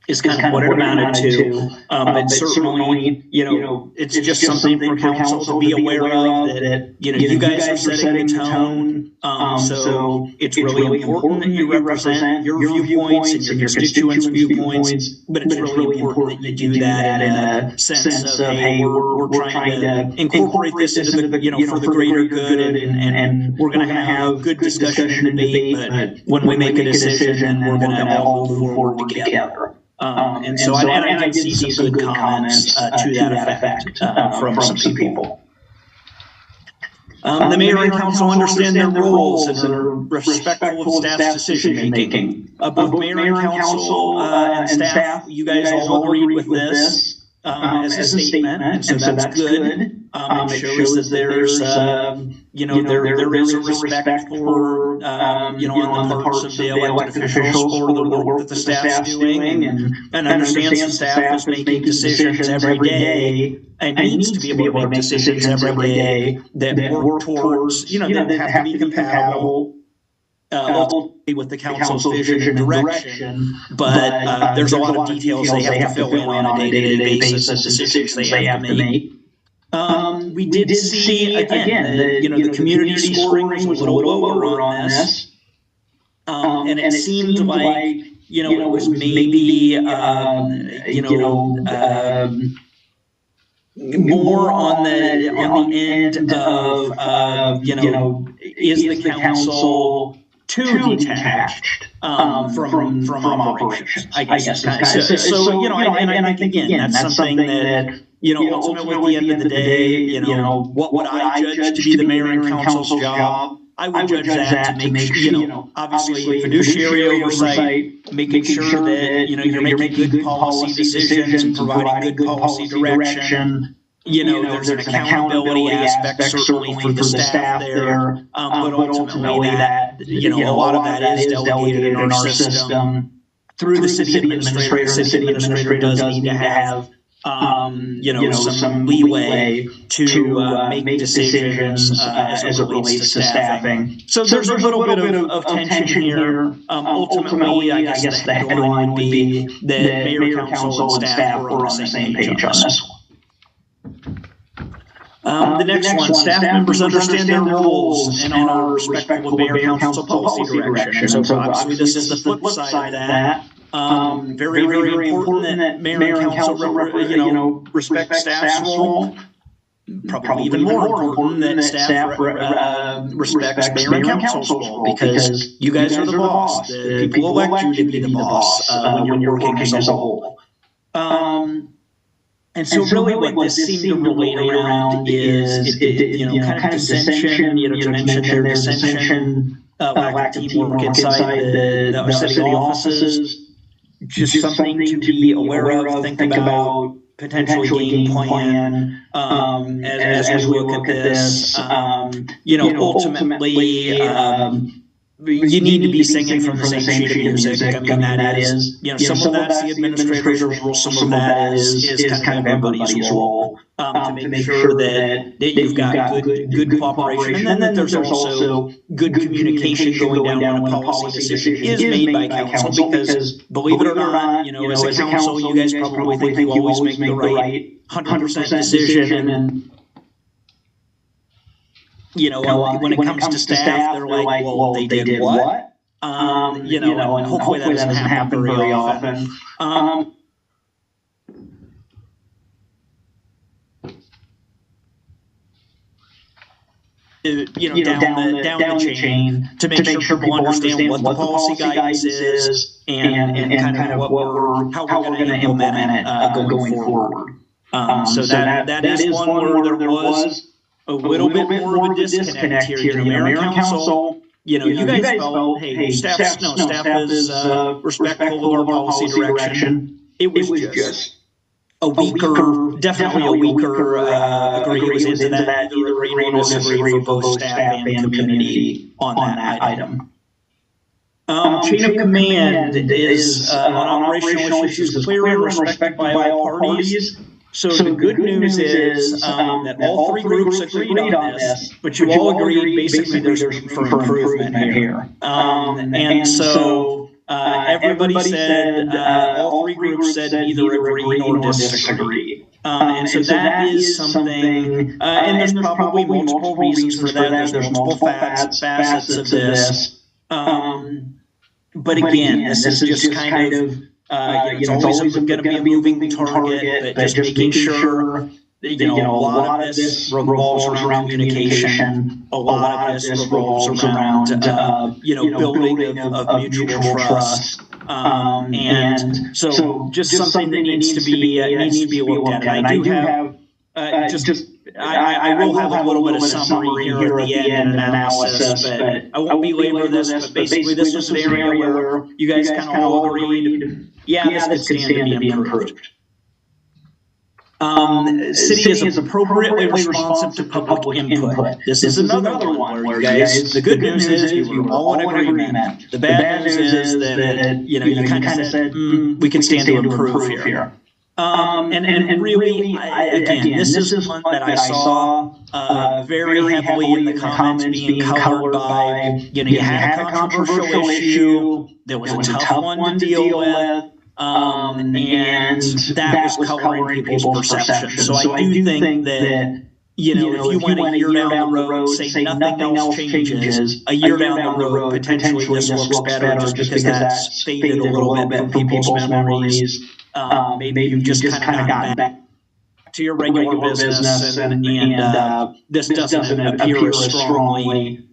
Is kind of what it amounted to. But certainly, it's just something for council to be aware of that, you guys are setting the tone. So it's really important that you represent your viewpoints and your constituents' viewpoints, but it's really important that you do that in a sense of, hey, we're trying to incorporate this into the, for the greater good and we're going to have good discussion and debate, but when we make a decision, we're going to all move forward together. And I did see some good comments to that effect from some people. The mayor and council understand their roles and are respectful of staff's decision making. Both mayor and council and staff, you guys all agreed with this as a statement, and so that's good. It shows that there's, there is a respect for, on the parts of the elected officials for the work that the staff's doing, and understands the staff is making decisions every day, and needs to be able to make decisions every day that work towards, that have to be compatible ultimately with the council's vision and direction, but there's a lot of details they have to fill in on a day-to-day basis and decisions they have to make. We did see, again, the community scoring was a little lower on this, and it seemed like, it was maybe, more on the end of, is the council too detached from operations, I guess. So, and I think, again, that's something that, ultimately at the end of the day, what would I judge to be the mayor and council's job? I would judge that to make sure, obviously fiduciary oversight, making sure that, you're making good policy decisions and providing good policy direction. there's an accountability aspect certainly for the staff there, but ultimately that, a lot of that is delegated in our system through the city administrator. The city administrator does need to have, some leeway to make decisions as it relates to staffing. So there's a little bit of tension here. Ultimately, I guess the headline would be that Mayor, Council, and staff were on the same page on this one. The next one, staff members understand their roles and are respectful of Mayor, Council policy direction. So obviously this is the flip side of that. Very, very important that Mayor and Council, respect staff's role. Probably even more important that staff respects Mayor and Council's role, because you guys are the boss. The people elect you to be the boss when you're working as a whole. And so really what this seemed to relate around is, kind of dissension, to mention their dissension, lack of teamwork inside the city offices. Just something to be aware of, think about, potentially game plan as we look at this. Ultimately, you need to be singing from the same sheet of music. I mean, that is, some of that's the administrator's role, some of that is kind of everybody's role, to make sure that you've got good cooperation, and then there's also good communication going down when a policy decision is made by council, because believe it or not, as a council, you guys probably think you always make the right 100% decision, and when it comes to staff, they're like, well, they did what? And hopefully that doesn't happen very often. Down the chain to make sure people understand what the policy guidance is and kind of how we're going to implement it going forward. So that is one where there was a little bit more of a disconnect here. The Mayor and Council, you guys felt, hey, staff is respectful of our policy direction. It was just definitely a weaker agreement into that, either agree or disagree for both staff and community on that item. Chain of command is on operational issues clear and respected by all parties. So the good news is that all three groups agreed on this, but you all agreed basically there's room for improvement here. And so everybody said, all three groups said either agree or disagree. And so that is something, and there's probably multiple reasons for that. There's multiple facets of this. But again, this is just kind of, it's always going to be a moving target, but just making sure that, a lot of this revolves around communication. A lot of this revolves around, building of mutual trust. And so just something that needs to be looked at. And I do have, I will have a little bit of summary here at the end and analysis, but I won't belabor this, but basically this was an area where you guys kind of all agreed, this could stand to be improved. City is appropriately responsive to public input. This is another one where, guys, the good news is you were all in agreement. The bad news is that, you kind of said, we can stand to improve here. And really, again, this is one that I saw very heavily in the comments being colored by, you had a controversial issue, there was a tough one to deal with, and that was coloring people's perception. So I do think that, if you went a year down the road, say nothing else changes, a year down the road, potentially this looks better just because that's faded a little bit from people's memories. Maybe you've just kind of gotten back to your regular business and this doesn't appear as strongly.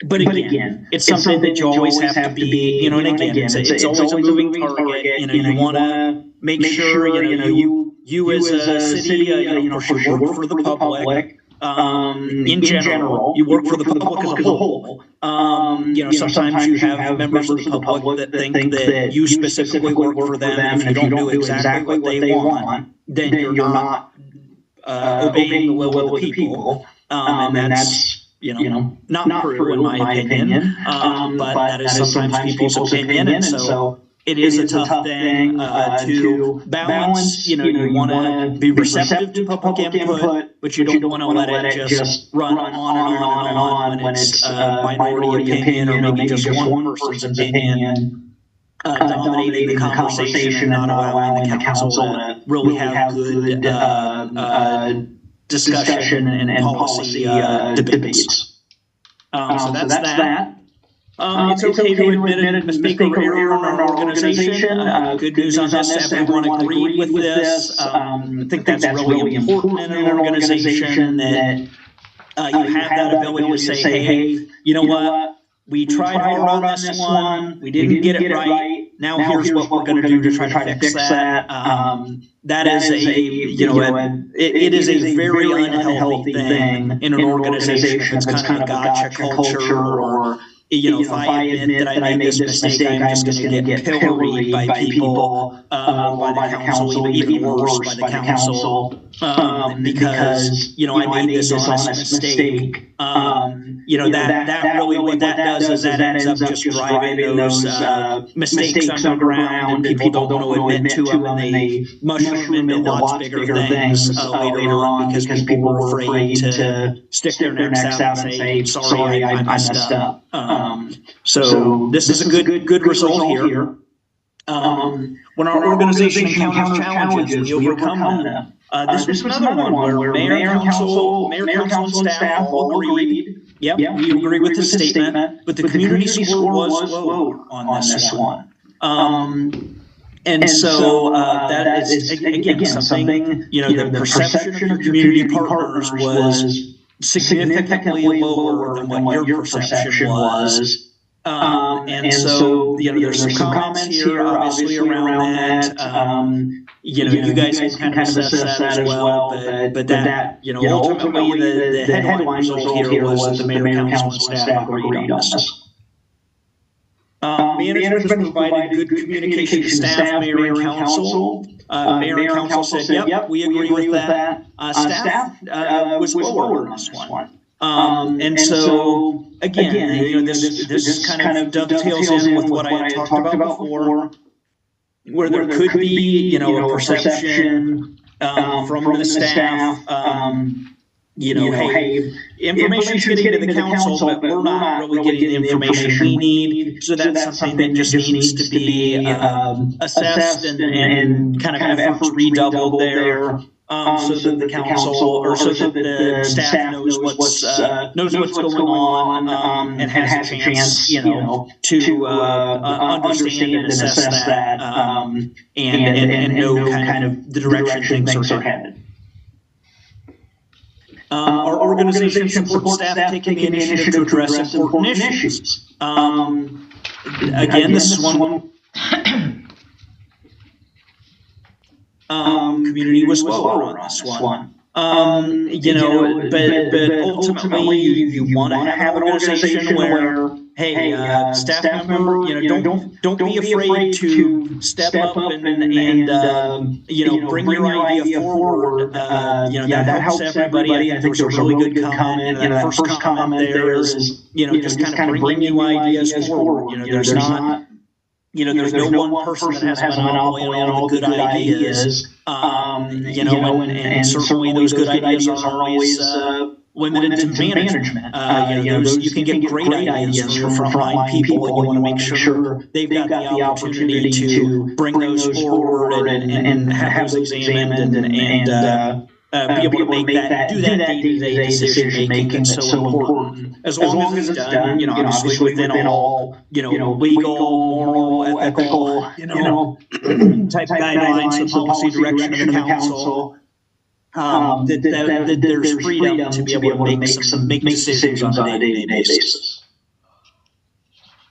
But again, it's something that you always have to be, and again, it's always a moving target. You want to make sure, you as a city, of course, you work for the public. In general, you work for the public as a whole. Sometimes you have members of the public that think that you specifically work for them, and if you don't do exactly what they want, then you're not obeying the will of the people. And that's, not true in my opinion. But that is sometimes people's opinion. And so it is a tough thing to balance. You want to be receptive to public input, but you don't want to let it just run on and on and on when it's minority opinion or maybe just one person's opinion dominating the conversation and not allowing the council to really have good discussion and policy debates. So that's that. It's okay to admit a mistake or error in our organization. Good news on this, everyone agreed with this. I think that's really important in an organization that you have that ability to say, hey, you know what? We tried hard on this one. We didn't get it right. Now here's what we're going to do to try to fix that. That is it is a very unhealthy thing in an organization if it's kind of a gotcha culture or, if I admit that I made this mistake, I'm just going to get pilloried by people, by the council, even worse by the council, because, I made this honest mistake. That really what that does is that ends up just driving those mistakes underground, and people don't want to admit to them, and they mushroom into lots bigger things later on because people are afraid to stick their necks out and say, sorry, I messed up. So this is a good result here. When our organization encounters challenges, we overcome them. This was another one where mayor, council, and staff all agreed. Yep, we agree with the statement, but the community score was lower on this one. And so that is, again, something, the perception of your community partners was significantly lower than what your perception was. And so, there's some comments here, obviously, around that. You guys can kind of assess that as well, but that, ultimately, the headline result here was that the mayor, council, and staff agreed on this. Management provided good communication to staff, mayor, and council. Mayor and council said, yep, we agree with that. Staff was lower on this one. And so, again, this kind of dovetails in with what I had talked about before, where there could be, a perception from the staff, hey, information's getting to the council, but we're not really getting the information we need. So that's something that just needs to be assessed and kind of efforts redoubled there. So that the council, or so that the staff knows what's going on, and has a chance, to understand and assess that, and know kind of the direction things are headed. Our organization supports staff taking the initiative to address important issues. Again, this is one. Community was lower on this one. But ultimately, you want to have an organization where, hey, staff member, don't be afraid to step up and bring your idea forward. That helps everybody. I think there was a really good comment. And that first comment there is, just kind of bring new ideas forward. There's not. There's no one person that has a monopoly on all the good ideas, and certainly those good ideas aren't always limited to management. You can get great ideas from frontline people, and you want to make sure they've got the opportunity to bring those forward and have those examined and be able to make that, do that day-to-day decision making that's so important. As long as it's done, obviously within all, legal, moral, ethical, type guidelines, the policy direction of the council. That there's freedom to be able to make decisions on a day-to-day basis.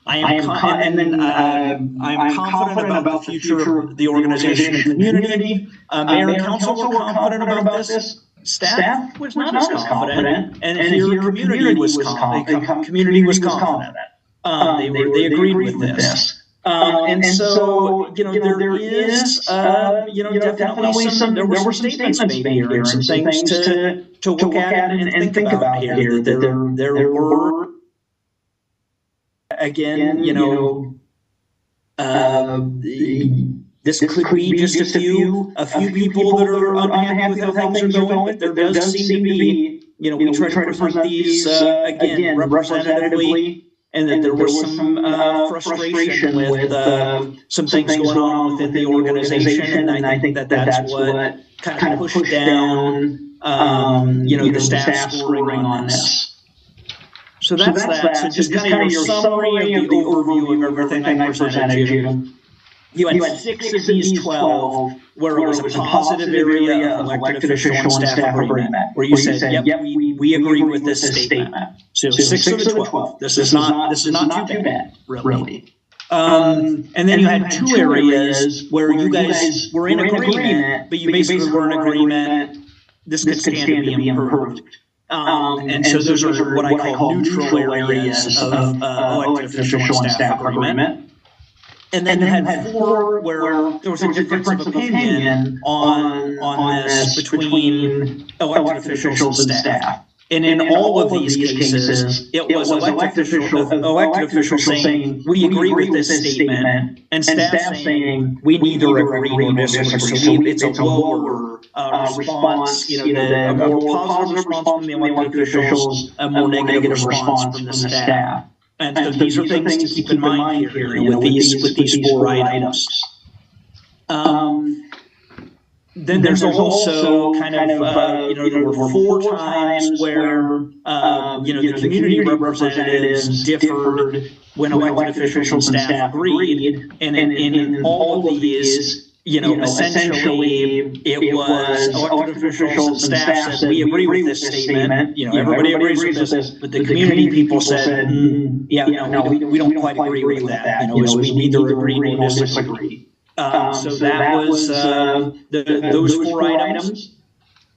I'm confident about the future of the organization and community. Mayor and council were confident about this. Staff was not as confident, and here community was confident. They agreed with this. And so, there is, definitely there were some statements made here and some things to look at and think about here, that there were, again, this could be just a few people that are unhappy with how things are going, but there does seem to be, we try to present these, again, representatively, and that there was some frustration with some things going on within the organization, and I think that's what kind of pushed down, the staff scoring on this. So that's that. So just kind of your summary of the overview of everything I presented you. You had 6 of these 12 where it was a positive area of elected official and staff agreement, where you said, yep, we agree with this statement. So 6 of the 12. This is not too bad, really. And then you had 2 areas where you guys were in agreement, but you basically were in agreement, this could stand to be improved. And so those are what I call neutral areas of elected official and staff agreement. And then you had 4 where there was a difference of opinion on this between elected officials and staff. And in all of these cases, it was elected officials saying, we agree with this statement, and staff saying, we neither agree nor disagree. So it's a lower response, a more positive response from the elected officials, a more negative response from the staff. And so these are things to keep in mind here, with these 4 items. Then there's also kind of, there were 4 times where, the community representatives differed when elected officials and staff agreed. And in all of these, essentially it was elected officials and staff said, we agree with this statement, everybody agrees with this, but the community people said, we don't quite agree with that, we neither agree nor disagree. So that was those 4 items.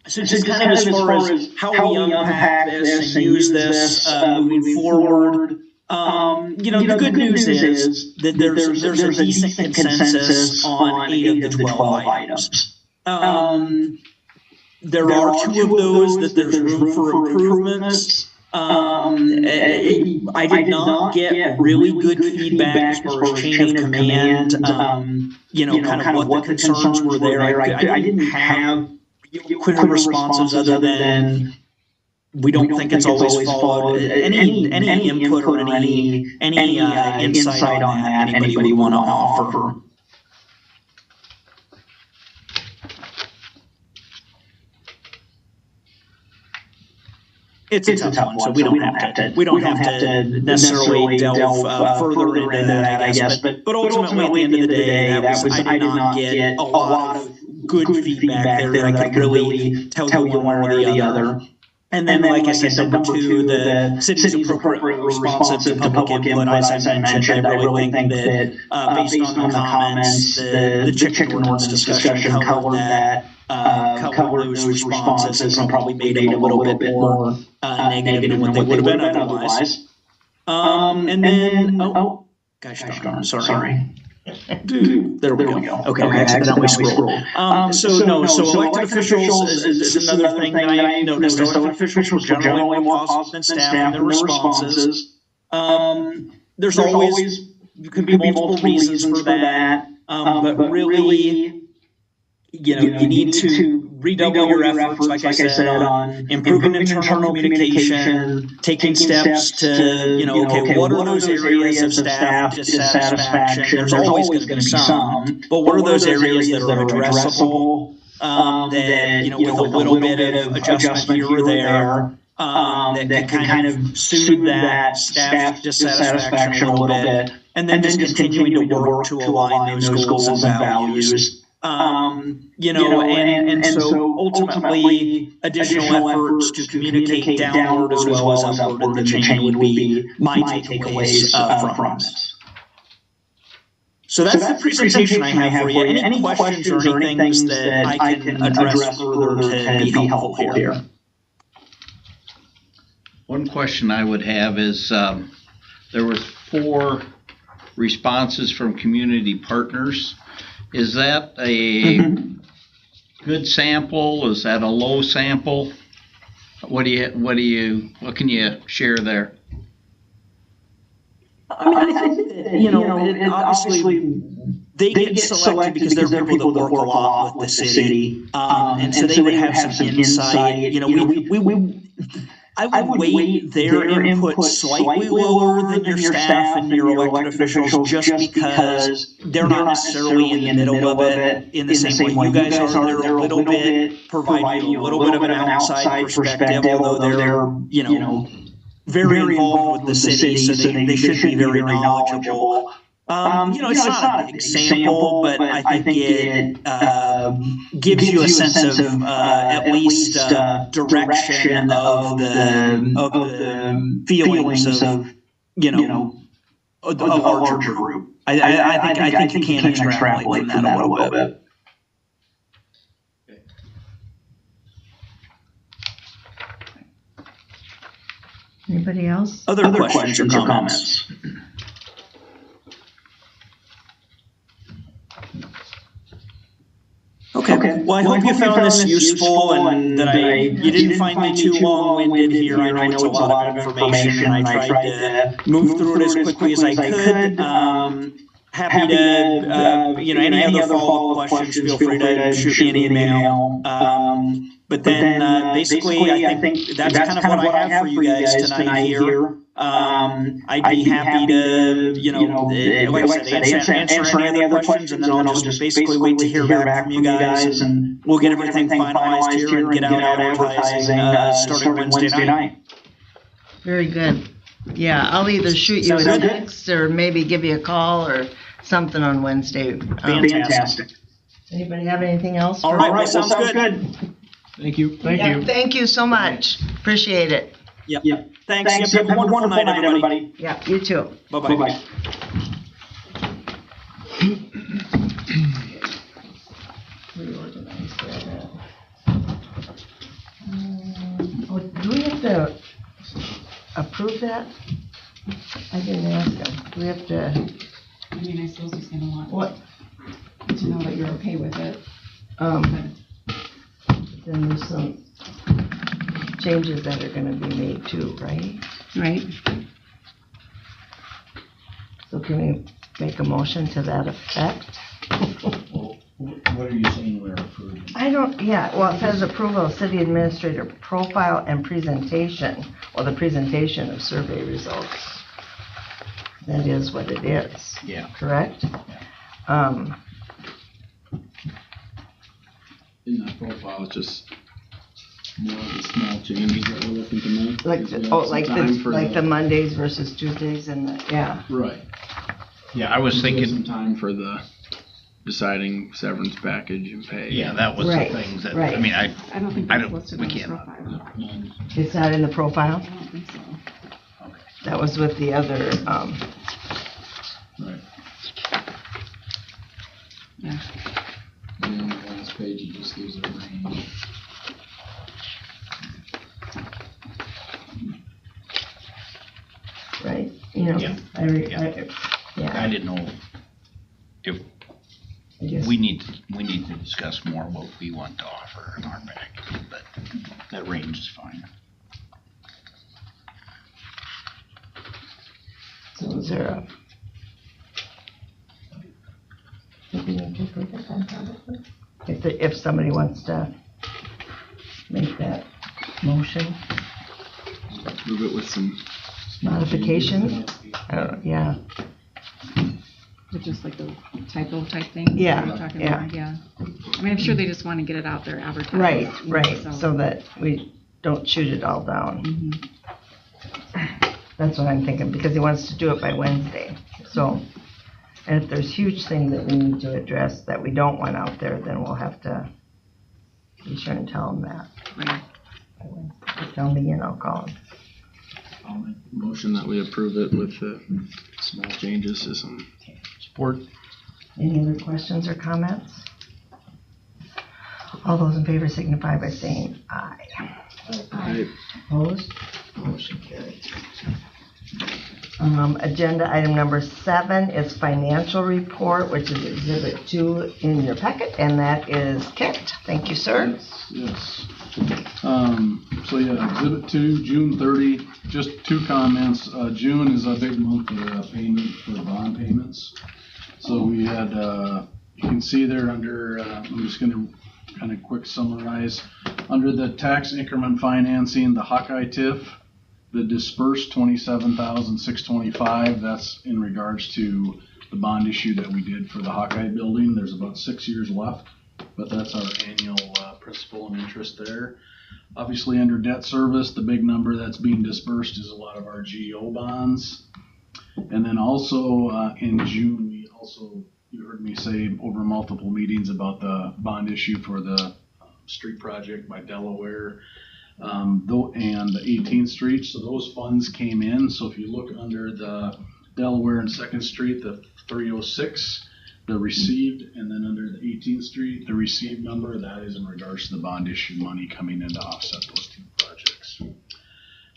So just kind of as far as how we unpack this and use this moving forward, the good news is that there's a decent consensus on 8 of the 12 items. There are 2 of those that there's room for improvements. I did not get really good feedback as far as chain of command, kind of what the concerns were there. I didn't have quick responses other than we don't think it's always followed. Any input or any insight on that anybody want to offer? It's a tough one, so we don't have to necessarily delve further into that, I guess. But ultimately, at the end of the day, I did not get a lot of good feedback there that I could really tell you one or the other. And then, like I said, number 2, the city's appropriate responsive to public input. As I mentioned, I really think that based on the comments, the chicken ordinance discussion covered that. Cover those responses and probably made it a little bit more negative than what they would have been otherwise. And then, gosh darn, sorry. There we go. Okay, I accidentally scrolled. So elected officials is another thing that I noticed. Elected officials generally more positive than staff in their responses. There's always, you can be multiple reasons for that, but really, you need to redouble your efforts, like I said, on improving internal communication, taking steps to, what are those areas of staff dissatisfaction? There's always going to be some, but what are those areas that are addressable, that, with a little bit of adjustment here or there, that can kind of soothe that staff dissatisfaction a little bit, and then just continuing to work to align those goals and values. So ultimately, additional efforts to communicate downward as well as upward in the chain would be my takeaways from this. So that's the presentation I have for you. Any questions or anything that I can address further to be helpful here? One question I would have is, there was 4 responses from community partners. Is that a good sample? Is that a low sample? What can you share there? I mean, I think that, you know, obviously they get selected because they're people that work a lot with the city. And so they would have some insight. You know, I would weight their input slightly lower than your staff and your elected officials just because they're not necessarily in the middle of it in the same way you guys are. They're a little bit, provide you a little bit of an outside perspective, although they're, you know, very involved with the city, so they should be very knowledgeable. You know, it's not an example, but I think it gives you a sense of at least direction of the feelings of, you know, a larger group. I think you can extrapolate from that a little bit. Anybody else? Other questions or comments? Okay. Well, I hope you found this useful and that you didn't find me too long-winded here. I know it's a lot of information, and I tried to move through it as quickly as I could. Happy to, you know, any other follow-up questions, feel free to shoot me an email. But then, basically, I think that's kind of what I have for you guys tonight here. I'd be happy to, you know, like I said, answer any other questions, and then I'll just basically wait to hear back from you guys, and we'll get everything finalized here and get out advertising starting Wednesday night. Very good. Yeah, I'll either shoot you a text or maybe give you a call or something on Wednesday. Fantastic. Anybody have anything else? All right, well, sounds good. Thank you. Thank you so much. Appreciate it. Yep. Thanks. Have a wonderful night, everybody. Yeah, you too. Bye-bye. Bye-bye. Reorganize that. Do we have to approve that? I didn't ask him. Do we have to? I mean, I suppose he's gonna want What? to know that you're okay with it. Then there's some changes that are gonna be made too, right? Right. So can we make a motion to that effect? What are you saying we're approving? Well, it says approval of city administrator profile and presentation, or the presentation of survey results. That is what it is. Yeah. Correct? In that profile, it's just more of the small changes that we're looking to make. Like the Mondays versus Tuesdays and yeah. Right. Yeah, I was thinking. Some time for the deciding severance package and pay. Yeah, that was Right, the things that, right. I mean, I don't think that's listed we on the can't. profile. It's not in the profile? I don't think so. That was with the other, Right. Yeah. And on the last page, it just gives a range. right? You know, Yeah. I didn't know if I guess. we need to discuss more what we want to offer in our package, but that range is fine. So is there a? If somebody wants to make that motion, Move it with some modifications, yeah. Is it just like a typo type thing? Yeah, You're talking yeah. about? Yeah. I mean, I'm sure they just want to get it out there, advertised. Right, you know, right, so that we don't shoot it all down. Mhm. That's what I'm thinking, because he wants to do it by Wednesday, so. And if there's huge things that we need to address that we don't want out there, then we'll have to be sure and tell him that. Right. Tell me and I'll call him. I'll make a motion that we approve it with the small changes to some. Support. Any other questions or comments? All those in favor signify by saying aye. Aye. Opposed? Motion carries. Agenda item number 7 is financial report, which is exhibit 2 in your packet, and that is Kent. Thank you, sir. Yes. So yeah, exhibit 2, June 30, just 2 comments. June is a big month of payment for bond payments. So we had, you can see there under, I'm just gonna kind of quick summarize. Under the tax increment financing, the Hawkeye TIF, the dispersed $27,625, that's in regards to the bond issue that we did for the Hawkeye building. There's about 6 years left, but that's our annual principal and interest there. Obviously, under debt service, the big number that's being dispersed is a lot of our GO bonds. And then also in June, we also, you heard me say over multiple meetings about the bond issue for the street project by Delaware and the 18th Street. So those funds came in. So if you look under the Delaware and 2nd Street, the 306, the received, and then under the 18th Street, the received number, that is in regards to the bond issue money coming in to offset those 2 projects.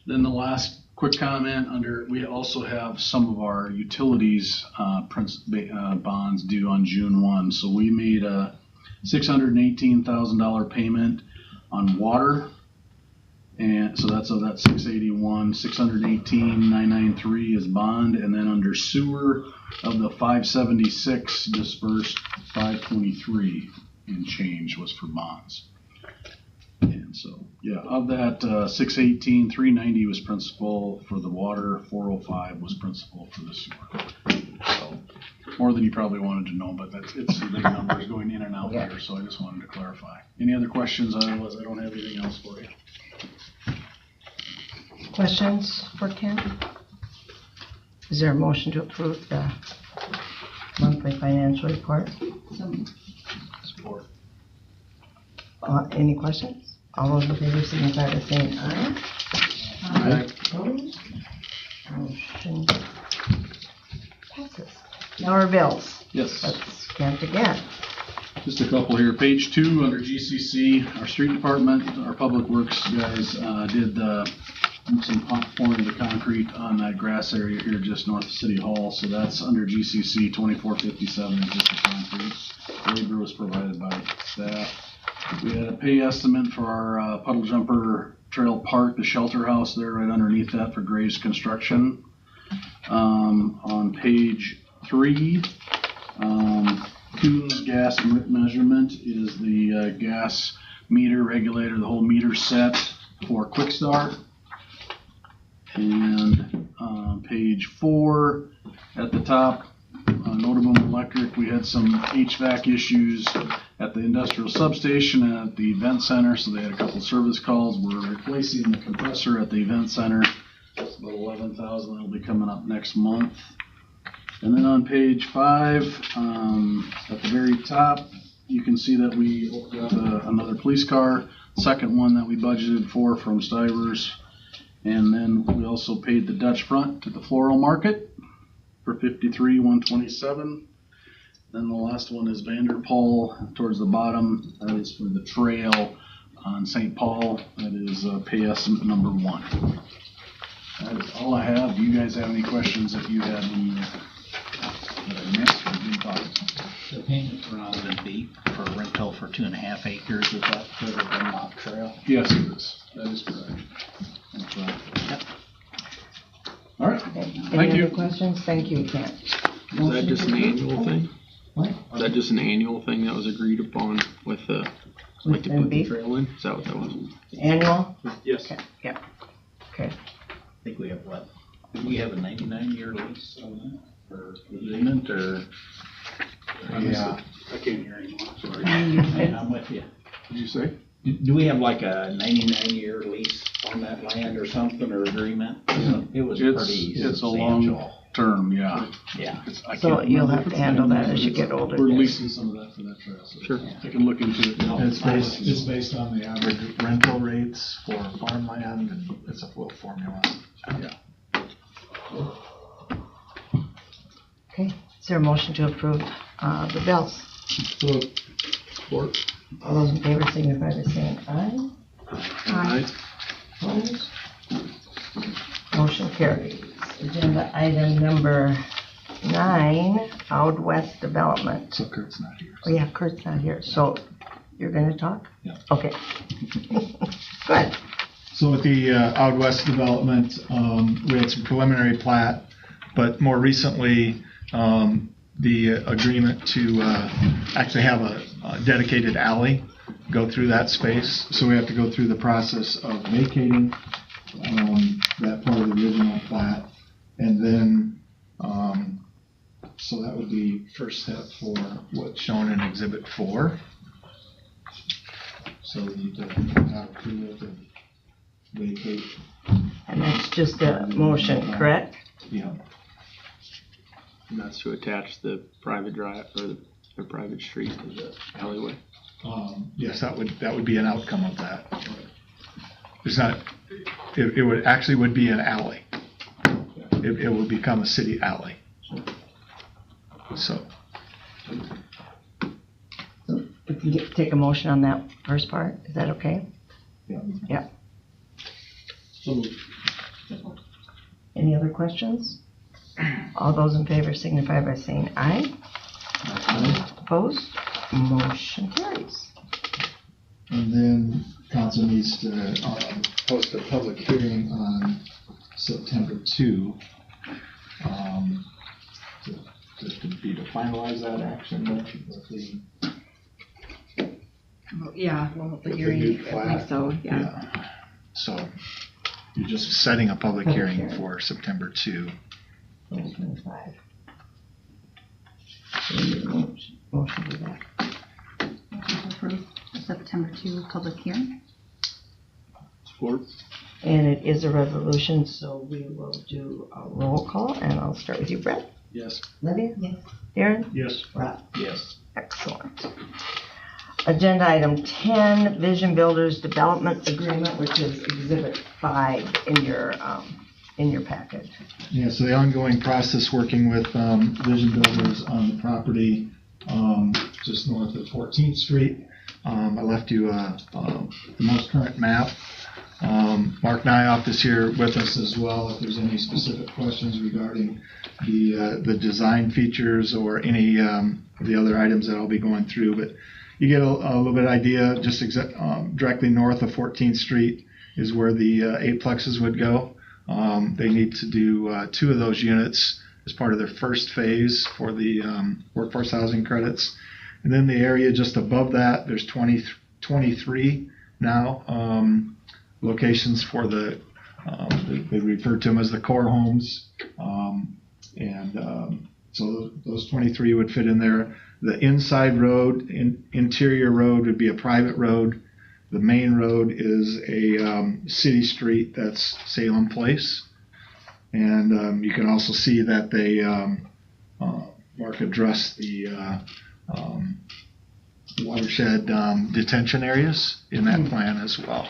Then the last quick comment under, we also have some of our utilities bonds due on June 1. So we made a $618,000 payment on water. And so that's of that 681, 618,993 is bond, and then under sewer of the 576 dispersed, 523 and change was for bonds. And so, yeah, of that 618, 390 was principal for the water, 405 was principal for the sewer. So more than you probably wanted to know, but it's some big numbers going in and out here, so I just wanted to clarify. Any other questions? Otherwise, I don't have anything else for you. Questions for Ken? Is there a motion to approve the monthly financial report? Support. Any questions? All those in favor signify by saying aye. Aye. Opposed? Motion passes. Now our bills. Yes. That's Kent again. Just a couple here. Page 2 under GCC, our street department, our public works guys did some pouring of the concrete on that grass area here just north of City Hall. So that's under GCC 2457 is just the concrete. Labor was provided by staff. We had a pay estimate for our Puddle Jumper Trail Park, the shelter house there right underneath that for Graves Construction. On page 3, Coons gas measurement is the gas meter regulator, the whole meter set for Quick Start. And page 4 at the top, Notaboom Electric, we had some HVAC issues at the industrial substation and at the event center, so they had a couple service calls. We're replacing the compressor at the event center. It's about $11,000. That'll be coming up next month. And then on page 5, at the very top, you can see that we got another police car, second one that we budgeted for from Stivers. And then we also paid the Dutch front to the floral market for $53,127. Then the last one is Vanderpool towards the bottom. That is for the trail on St. Paul. That is pay estimate number 1. That is all I have. Do you guys have any questions that you had when you that I missed or didn't talk about? The payment for all the beat for rental for 2.5 acres, is that for the Vermont Trail? Yes, it is. That is correct. That's right. Yep. All right. Any other questions? Thank you, Kent. Is that just an annual thing? What? Is that just an annual thing that was agreed upon with the, like to put the trail in? Is that what that was? Annual? Yes. Okay. Yep. Okay. I think we have what? Do we have a 99-year lease on that for agreement or? Yeah. I can't hear anymore, sorry. I'm with you. What did you say? Do we have like a 99-year lease on that land or something or agreement? It was pretty It's a substantial. long term, yeah. Yeah. So you'll have to handle that as you get older. We're leasing some of that for that trail. So Sure. I can look into it. It's based on the average rental rates for farmland, and it's a full formula. Yeah. Okay. Is there a motion to approve the bills? Support. All those in favor signify by saying aye. Aye. Opposed? Motion carries. Agenda item number 9, Out West Development. So Kurt's not here. Oh yeah, Kurt's not here, so you're gonna talk? Yeah. Okay. Good. So with the Out West development, we had some preliminary plat, but more recently, the agreement to actually have a dedicated alley go through that space. So we have to go through the process of vacating that part of the original plat, and then so that would be first step for what's shown in Exhibit 4. So we need to have approval to vacate. And that's just a motion, correct? Yeah. And that's to attach the private drive or the private street to the alleyway. Yes, that would be an outcome of that. It's not. It would actually would be an alley. It would become a city alley. So. We can take a motion on that first part, is that okay? Yeah. Yeah. So moved. Any other questions? All those in favor signify by saying aye. Opposed? Motion carries. And then council needs to post a public hearing on September 2 to finalize that action. Yeah, well, the With the hearing, new I plat. think so, yeah. So you're just setting a public Public hearing hearing. for September 2. 2025. So we need a motion to that. Motion to approve the September 2 public hearing. Support. And it is a resolution, so we will do a roll call, and I'll start with you, Brett. Yes. Lydia? Yes. Darren? Yes. Rob? Yes. Excellent. Agenda item 10, Vision Builders Development Agreement, which is Exhibit 5 in your packet. Yeah, so the ongoing process working with Vision Builders on the property just north of 14th Street. I left you the most current map. Mark Nyoff is here with us as well if there's any specific questions regarding the design features or any of the other items that I'll be going through. But you get a little bit of idea, just directly north of 14th Street is where the 8plexes would go. They need to do 2 of those units as part of their first phase for the workforce housing credits. And then the area just above that, there's 23 now locations for they refer to them as the core homes. So those 23 would fit in there. The inside road, interior road would be a private road. The main road is a city street, that's Salem Place. And you can also see that they, Mark addressed the watershed detention areas in that plan as well.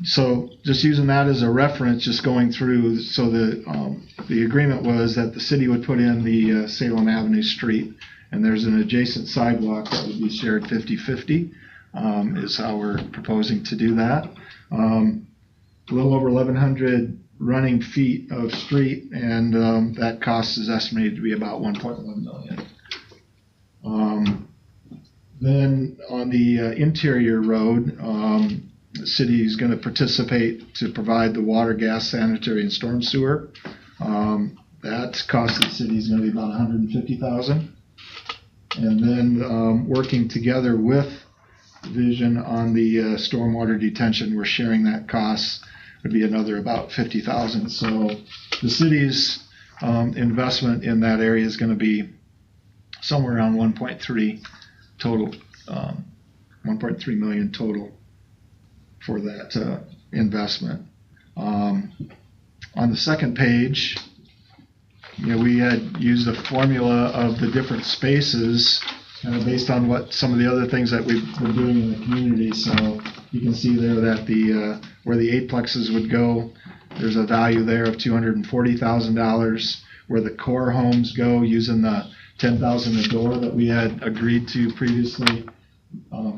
So just using that as a reference, just going through, so the agreement was that the city would put in the Salem Avenue Street, and there's an adjacent sidewalk that would be shared 50-50. Is how we're proposing to do that. A little over 1,100 running feet of street, and that cost is estimated to be about $1.1 million. Then on the interior road, the city is going to participate to provide the water, gas, sanitary, and storm sewer. That cost of the city is going to be about $150,000. And then working together with Vision on the stormwater detention, we're sharing that cost would be another about $50,000. So the city's investment in that area is going to be somewhere around 1.3 total, 1.3 million total for that investment. On the second page, we had used a formula of the different spaces based on what some of the other things that we've been doing in the community. So you can see there that where the 8plexes would go, there's a value there of $240,000. Where the core homes go, using the $10,000 a door that we had agreed to previously,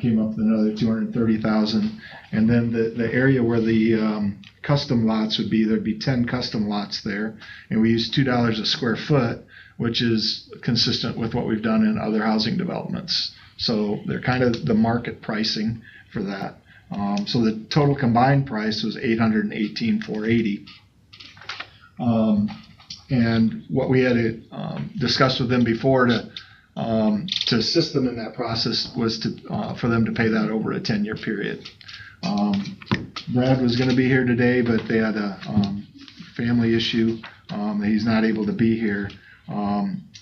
came up with another 230,000. And then the area where the custom lots would be, there'd be 10 custom lots there, and we use $2 a square foot, which is consistent with what we've done in other housing developments. So they're kind of the market pricing for that. So the total combined price was $818,480. And what we had discussed with them before to assist them in that process was for them to pay that over a 10-year period. Brad was going to be here today, but they had a family issue that he's not able to be here.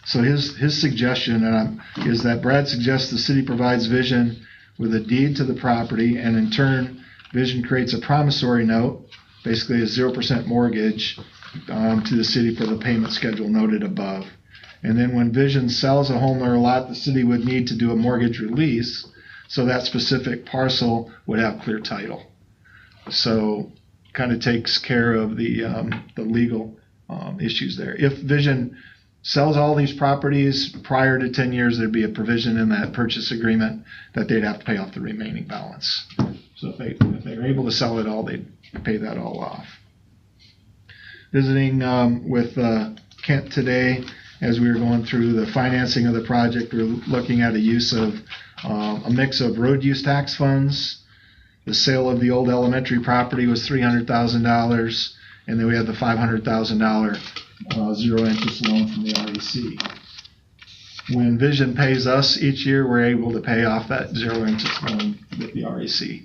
So his suggestion is that Brad suggests the city provides Vision with a deed to the property, and in turn, Vision creates a promissory note, basically a 0% mortgage, to the city for the payment schedule noted above. And then when Vision sells a home or a lot, the city would need to do a mortgage release, so that specific parcel would have clear title. So kind of takes care of the legal issues there. If Vision sells all these properties prior to 10 years, there'd be a provision in that purchase agreement that they'd have to pay off the remaining balance. So if they're able to sell it all, they'd pay that all off. Visiting with Kent today, as we were going through the financing of the project, we were looking at a use of a mix of road use tax funds. The sale of the old elementary property was $300,000, and then we had the $500,000 zero interest loan from the REC. When Vision pays us each year, we're able to pay off that zero interest loan with the REC.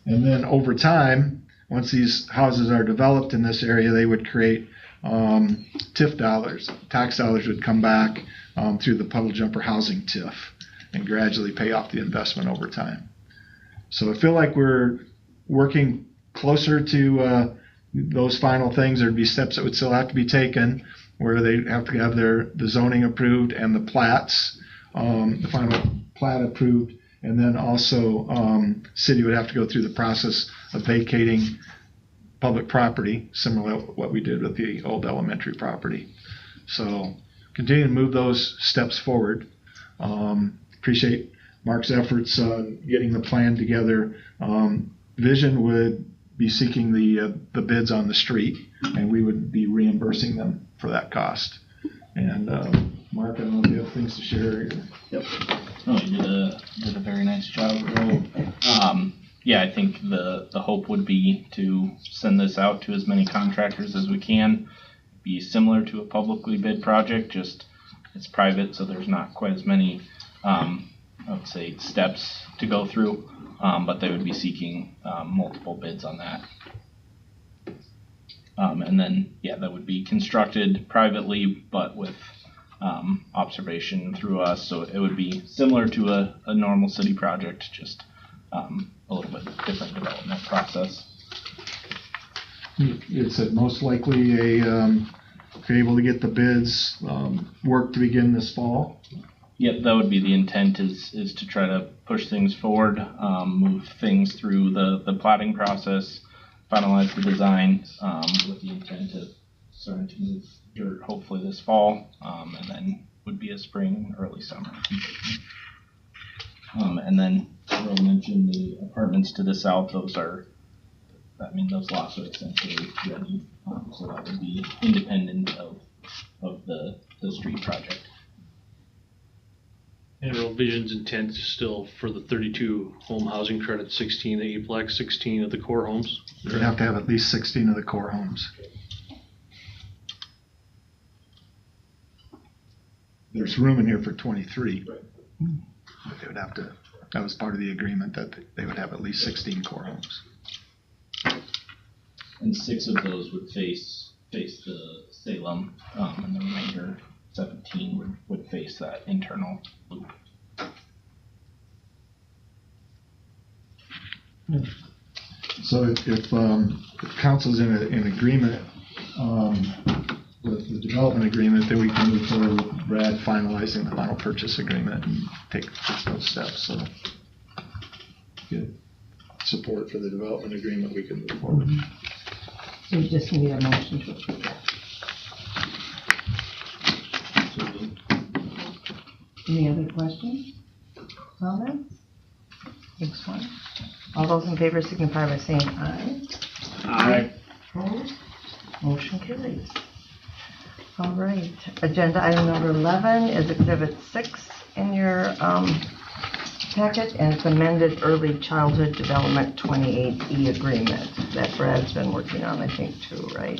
And then over time, once these houses are developed in this area, they would create TIF dollars. Tax dollars would come back through the Puddle Jumper Housing TIF and gradually pay off the investment over time. So I feel like we're working closer to those final things. There'd be steps that would still have to be taken, where they have to have the zoning approved and the plats, the final plat approved, and then also city would have to go through the process of vacating public property, similar to what we did with the old elementary property. So continue to move those steps forward. Appreciate Mark's efforts on getting the plan together. Vision would be seeking the bids on the street, and we would be reimbursing them for that cost. And Mark, I don't know if you have things to share. Yep. No, you did a very nice job. Yeah, I think the hope would be to send this out to as many contractors as we can. Be similar to a publicly bid project, just it's private, so there's not quite as many, I would say, steps to go through. But they would be seeking multiple bids on that. And then, yeah, that would be constructed privately, but with observation through us. So it would be similar to a normal city project, just a little bit different development process. It's most likely if you're able to get the bids, work to begin this fall. Yep, that would be the intent, is to try to push things forward, move things through the plotting process, finalize the design, with the intent of starting to move dirt hopefully this fall, and then would be a spring, early summer. And then Earl mentioned the apartments to the south. Those lots are essentially ready, so that would be independent of the street project. And Real Vision's intent is still for the 32 home housing credit, 16 the E-Plex, 16 of the core homes. You'd have to have at least 16 of the core homes. There's room in here for 23. Right. But they would have to, that was part of the agreement, that they would have at least 16 core homes. And 6 of those would face the Salem, and the remainder 17 would face that internal loop. So if council's in agreement with the development agreement, then we can move forward with Brad finalizing the final purchase agreement and take those steps. So get support for the development agreement, we can move forward. So you just need a motion to approve that. Any other questions? comments? Next one. All those in favor signify by saying aye. Aye. Opposed? Motion carries. All right. Agenda item number 11 is Exhibit 6 in your packet, and it's amended Early Childhood Development 28E agreement that Brad's been working on, I think, too, right?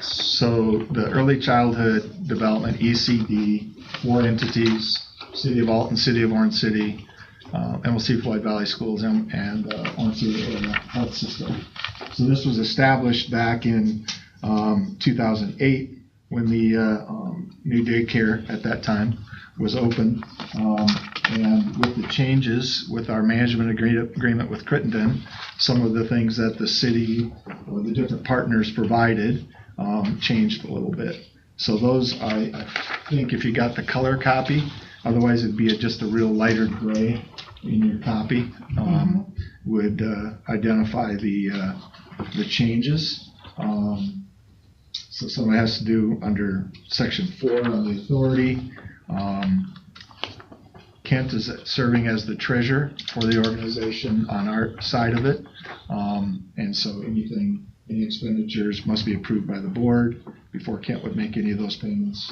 So the Early Childhood Development, ECD, 4 entities, City of Alton, City of Orange City, MLC Floyd Valley Schools, and Orange City Area Health System. So this was established back in 2008 when the new daycare at that time was opened. And with the changes with our management agreement with Crittenden, some of the things that the city or the different partners provided changed a little bit. So those, I think if you got the color copy, otherwise it'd be just a real lighter gray in your copy, would identify the changes. So somebody has to do under Section 4 on the authority. Kent is serving as the treasurer for the organization on our side of it. And so any expenditures must be approved by the board before Kent would make any of those payments.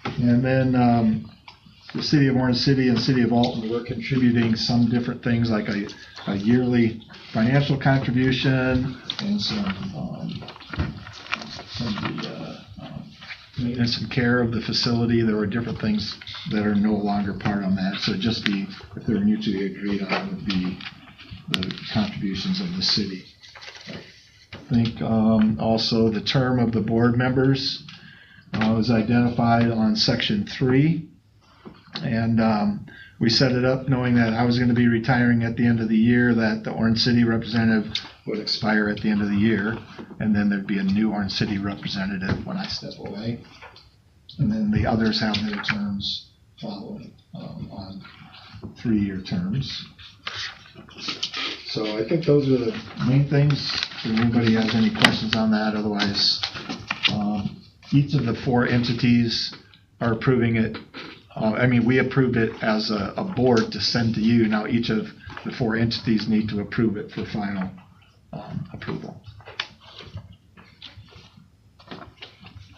And then the City of Orange City and City of Alton were contributing some different things like a yearly financial contribution and some maintenance and care of the facility. There were different things that are no longer part on that. So just if they're mutually agreed on, would be the contributions of the city. I think also the term of the board members was identified on Section 3. And we set it up knowing that I was going to be retiring at the end of the year, that the Orange City representative would expire at the end of the year, and then there'd be a new Orange City representative when I step away. And then the others have their terms following on 3-year terms. So I think those are the main things. If anybody has any questions on that, otherwise, each of the 4 entities are approving it. We approved it as a board to send to you. Now each of the 4 entities need to approve it for final approval.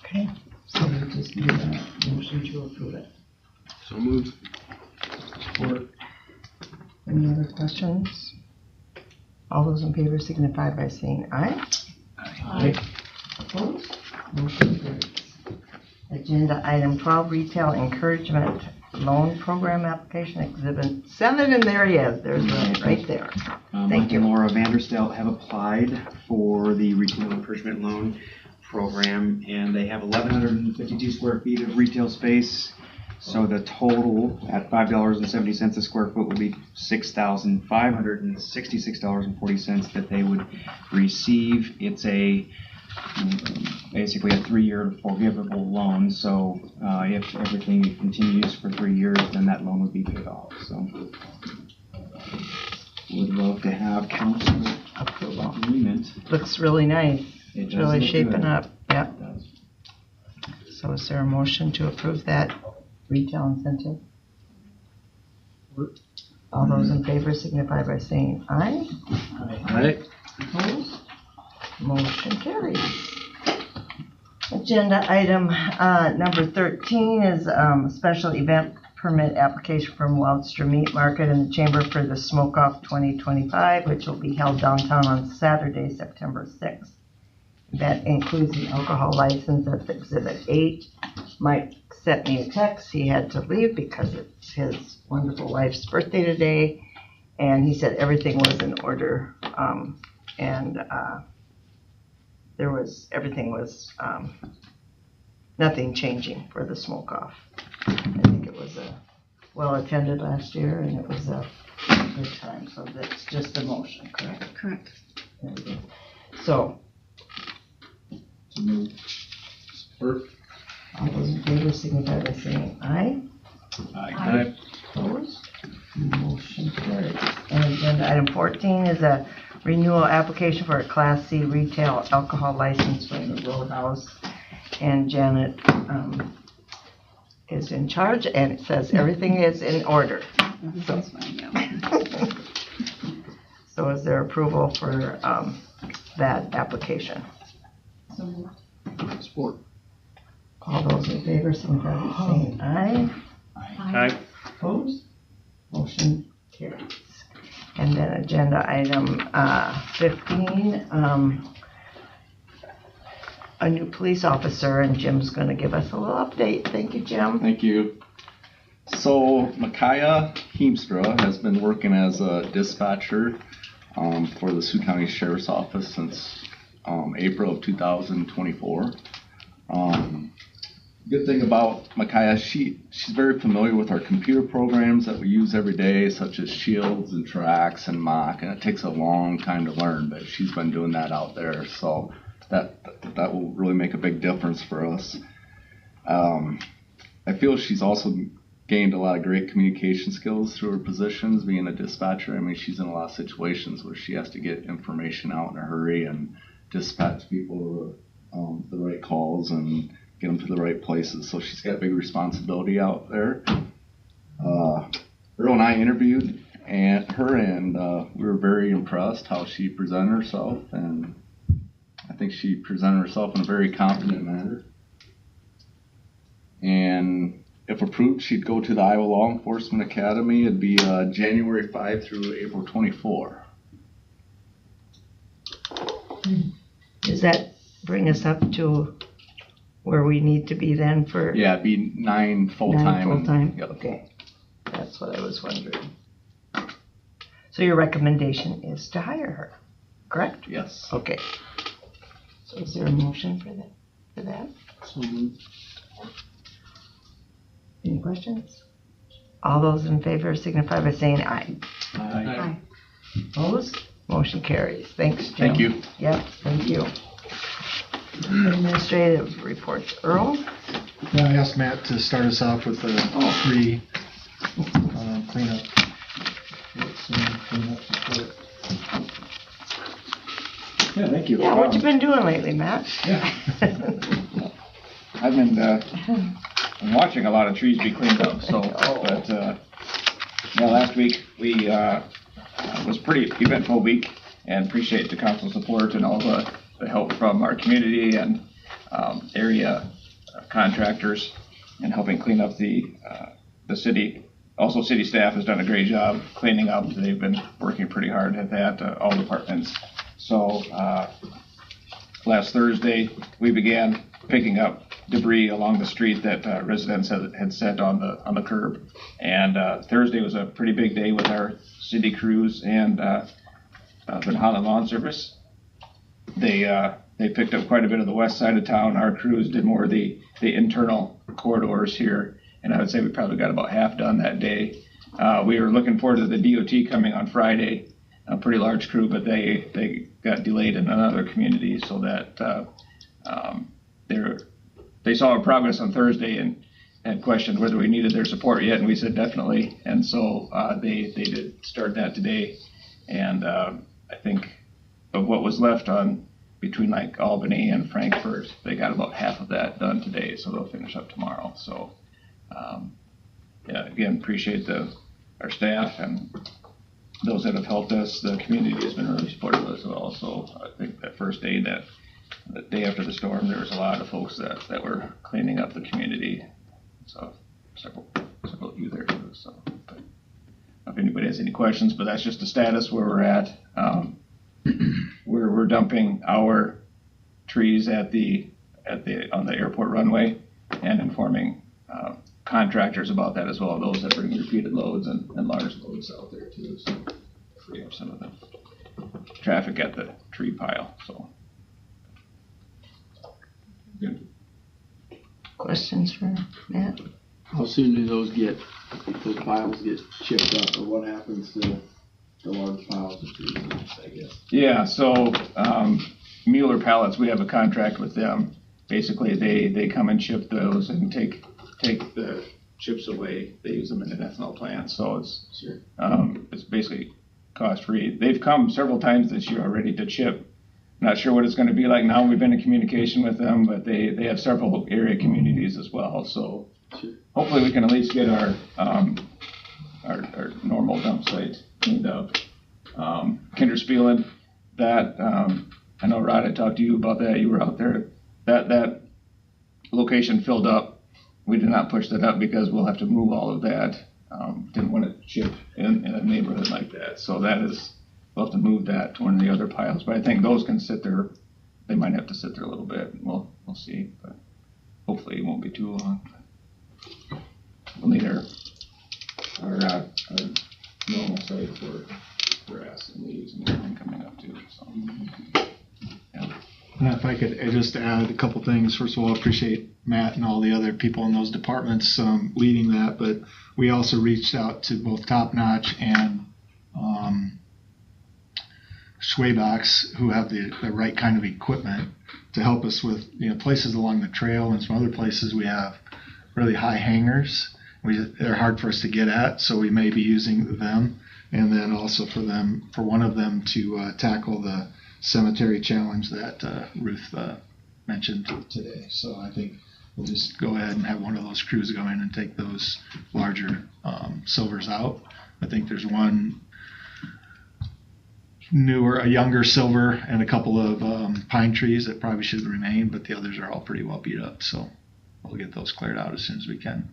Okay. So we just need a motion to approve it. So moved. Support. Any other questions? All those in favor signify by saying aye. Aye. Opposed? Motion carries. Agenda item 12, Retail Encouragement Loan Program Application, Exhibit 7, and there he is. There's Ryan right there. Thank Mike you. and Laura Vanderstel have applied for the Retail Encouragement Loan Program, and they have 1,152 square feet of retail space. So the total at $5.70 a square foot would be $6,566.40 that they would receive. It's basically a 3-year forgivable loan. So if everything continues for 3 years, then that loan would be paid off. So would love to have council approve agreement. Looks really nice. It It's does really look shaping good. up. Yep. It does. So is there a motion to approve that retail incentive? All those in favor signify by saying aye. Aye. Opposed? Motion carries. Agenda item number 13 is a special event permit application from Wildster Meat Market and the Chamber for the Smoke Off 2025, which will be held downtown on Saturday, September 6th. That includes an alcohol license. That's Exhibit 8. Mike sent me a text. He had to leave because it's his wonderful wife's birthday today, and he said everything was in order, everything was nothing changing for the smoke off. I think it was well attended last year, and it was a good time. So that's just a motion, correct? Correct. There we go. So, Support. all those in favor signify by saying aye. Aye. Opposed? Motion carries. And agenda item 14 is a renewal application for a Class C retail alcohol license from the Roadhouse. And Janet is in charge, and it says everything is in order. That's fine, yeah. So is there approval for that application? Support. All those in favor, signify by saying aye. Aye. Opposed? Motion carries. And then agenda item 15, a new police officer, and Jim's going to give us a little update. Thank you, Jim. Thank you. So Micaiah Heemstra has been working as a dispatcher for the Sioux County Sheriff's Office since April of 2024. Good thing about Micaiah, she's very familiar with our computer programs that we use every day, such as Shields and Trax and Mock, and it takes a long time to learn, but she's been doing that out there, so that will really make a big difference for us. I feel she's also gained a lot of great communication skills through her positions, being a dispatcher. I mean, she's in a lot of situations where she has to get information out in a hurry and dispatch people the right calls and get them to the right places. So she's got big responsibility out there. Earl and I interviewed her, and we were very impressed how she presented herself, and I think she presented herself in a very confident manner. And if approved, she'd go to the Iowa Law Enforcement Academy. It'd be January 5 through April 24. Does that bring us up to where we need to be then for? Yeah, it'd be 9 full-time. 9 full-time? Yep. Okay, that's what I was wondering. So your recommendation is to hire her, correct? Yes. Okay. So is there a motion for that? So moved. Any questions? All those in favor signify by saying aye. Aye. Opposed? Motion carries. Thanks, Jim. Thank you. Yep, thank you. Administrative reports. Earl? Yeah, I asked Matt to start us off with the 3 cleanup. Yeah, thank you. Yeah, what you been doing lately, Matt? I've been watching a lot of trees be cleaned up. So, but last week we was pretty eventful week, and appreciate the council support and all the help from our community and area contractors in helping clean up the city. Also, city staff has done a great job cleaning up. They've been working pretty hard at that, all departments. So last Thursday, we began picking up debris along the street that residents had set on the curb. And Thursday was a pretty big day with our city crews and Van Hollen Lawn Service. They picked up quite a bit of the west side of town. Our crews did more of the internal corridors here, and I would say we probably got about half done that day. We were looking forward to the DOT coming on Friday, a pretty large crew, but they got delayed in another community, so that they saw our progress on Thursday and had questioned whether we needed their support yet, and we said definitely, and so they did start that today. And I think of what was left on between like Albany and Frankfort, they got about half of that done today, so they'll finish up tomorrow. So again, appreciate our staff and those that have helped us. The community has been really supportive as well. So I think that first day, the day after the storm, there was a lot of folks that were cleaning up the community. So several of you there too. So but if anybody has any questions, but that's just the status where we're at. We're dumping our trees on the airport runway and informing contractors about that as well. Those that bring repeated loads and large loads out there too. So free up some of the traffic at the tree pile. So good. Questions for Matt? How soon do those piles get chipped up, or what happens to the large piles of trees, I guess? Yeah, so Mueller Pallets, we have a contract with them. Basically, they come and chip those and take the chips away. They use them in an ethanol plant, so it's basically cost free. They've come several times this year already to chip. Not sure what it's going to be like now. We've been in communication with them, but they have several area communities as well. So hopefully we can at least get our our normal dump site cleaned up. Kinderspielen, that, I know Rod, I talked to you about that, you were out there. That location filled up. We did not push that up because we'll have to move all of that. Didn't want to chip in a neighborhood like that. So we'll have to move that to one of the other piles. But I think those can sit there. They might have to sit there a little bit. We'll see. But hopefully it won't be too long. We'll need our normal site for grass and leaves and everything coming up too. So, yeah. And if I could just add a couple things. First of all, I appreciate Matt and all the other people in those departments leading that, but we also reached out to both Top Notch and Schwaybox, who have the right kind of equipment to help us with places along the trail, and some other places we have really high hangers. They're hard for us to get at, so we may be using them, and then also for one of them to tackle the cemetery challenge that Ruth mentioned today. So I think we'll just go ahead and have one of those crews go in and take those larger silvers out. I think there's one a younger silver, and a couple of pine trees that probably should remain, but the others are all pretty well beat up. So we'll get those cleared out as soon as we can.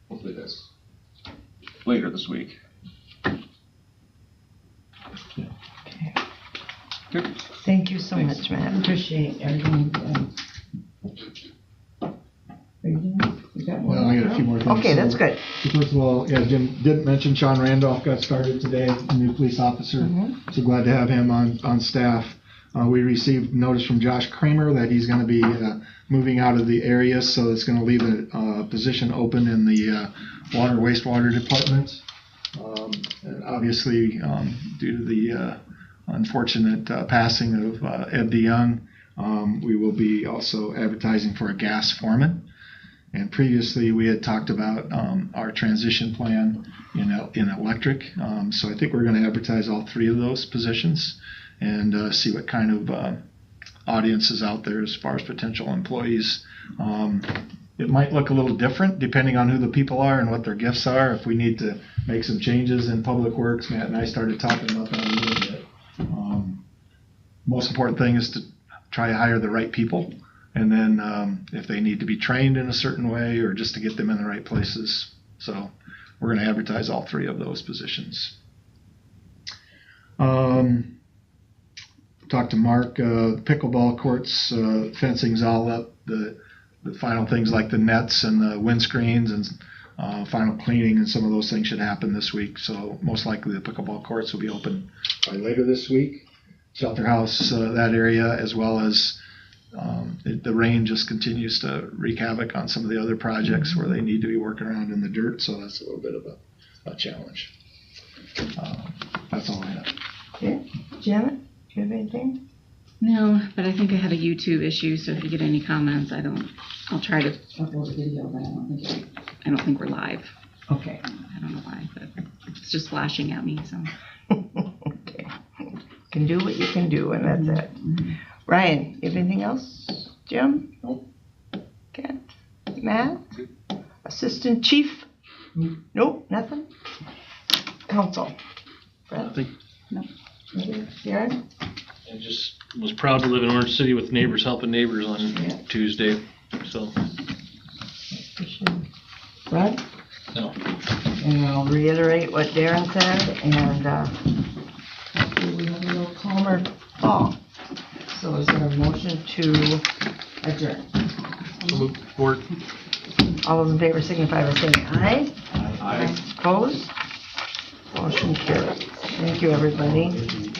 Hopefully that's later this week. Okay. Thank you so much, Matt. Appreciate everything. Well, I got a few more things. Okay, that's good. First of all, Jim didn't mention Sean Randolph got started today, a new police officer. So glad to have him on staff. We received notice from Josh Kramer that he's going to be moving out of the area, so it's going to leave a position open in the water wastewater department. And obviously, due to the unfortunate passing of Ed DeYoung, we will be also advertising for a gas foreman. And previously, we had talked about our transition plan in electric. So I think we're going to advertise all three of those positions and see what kind of audience is out there as far as potential employees. It might look a little different depending on who the people are and what their gifts are. If we need to make some changes in Public Works, Matt and I started talking about that a little bit. Most important thing is to try to hire the right people. And then if they need to be trained in a certain way or just to get them in the right places. So we're going to advertise all three of those positions. Talked to Mark, pickleball courts, fencing's all up. The final things like the nets and the windscreens and final cleaning and some of those things should happen this week. So most likely the pickleball courts will be open by later this week. Shelter house, that area, as well as the rain just continues to wreak havoc on some of the other projects where they need to be working around in the dirt, so that's a little bit of a challenge. That's all I have. Okay. Janet, do you have anything? No, but I think I have a YouTube issue, so if you get any comments, I'll try to upload a video, but I don't think we're live. Okay. I don't know why, but it's just flashing at me, so. Okay. Can do what you can do, and that's it. Ryan, you have anything else? Jim? Nope. Kent? Matt? Assistant Chief? Nope, nothing? Council? Brett? Nothing. No. Jared? I just was proud to live in Orange City with neighbors helping neighbors on Tuesday. So. Brett? No. And I'll reiterate what Darren said, and hopefully we have a little calmer fall. So is there a motion to adjourn? Support. All those in favor signify by saying aye. Aye. Opposed? Motion carried. Thank you, everybody.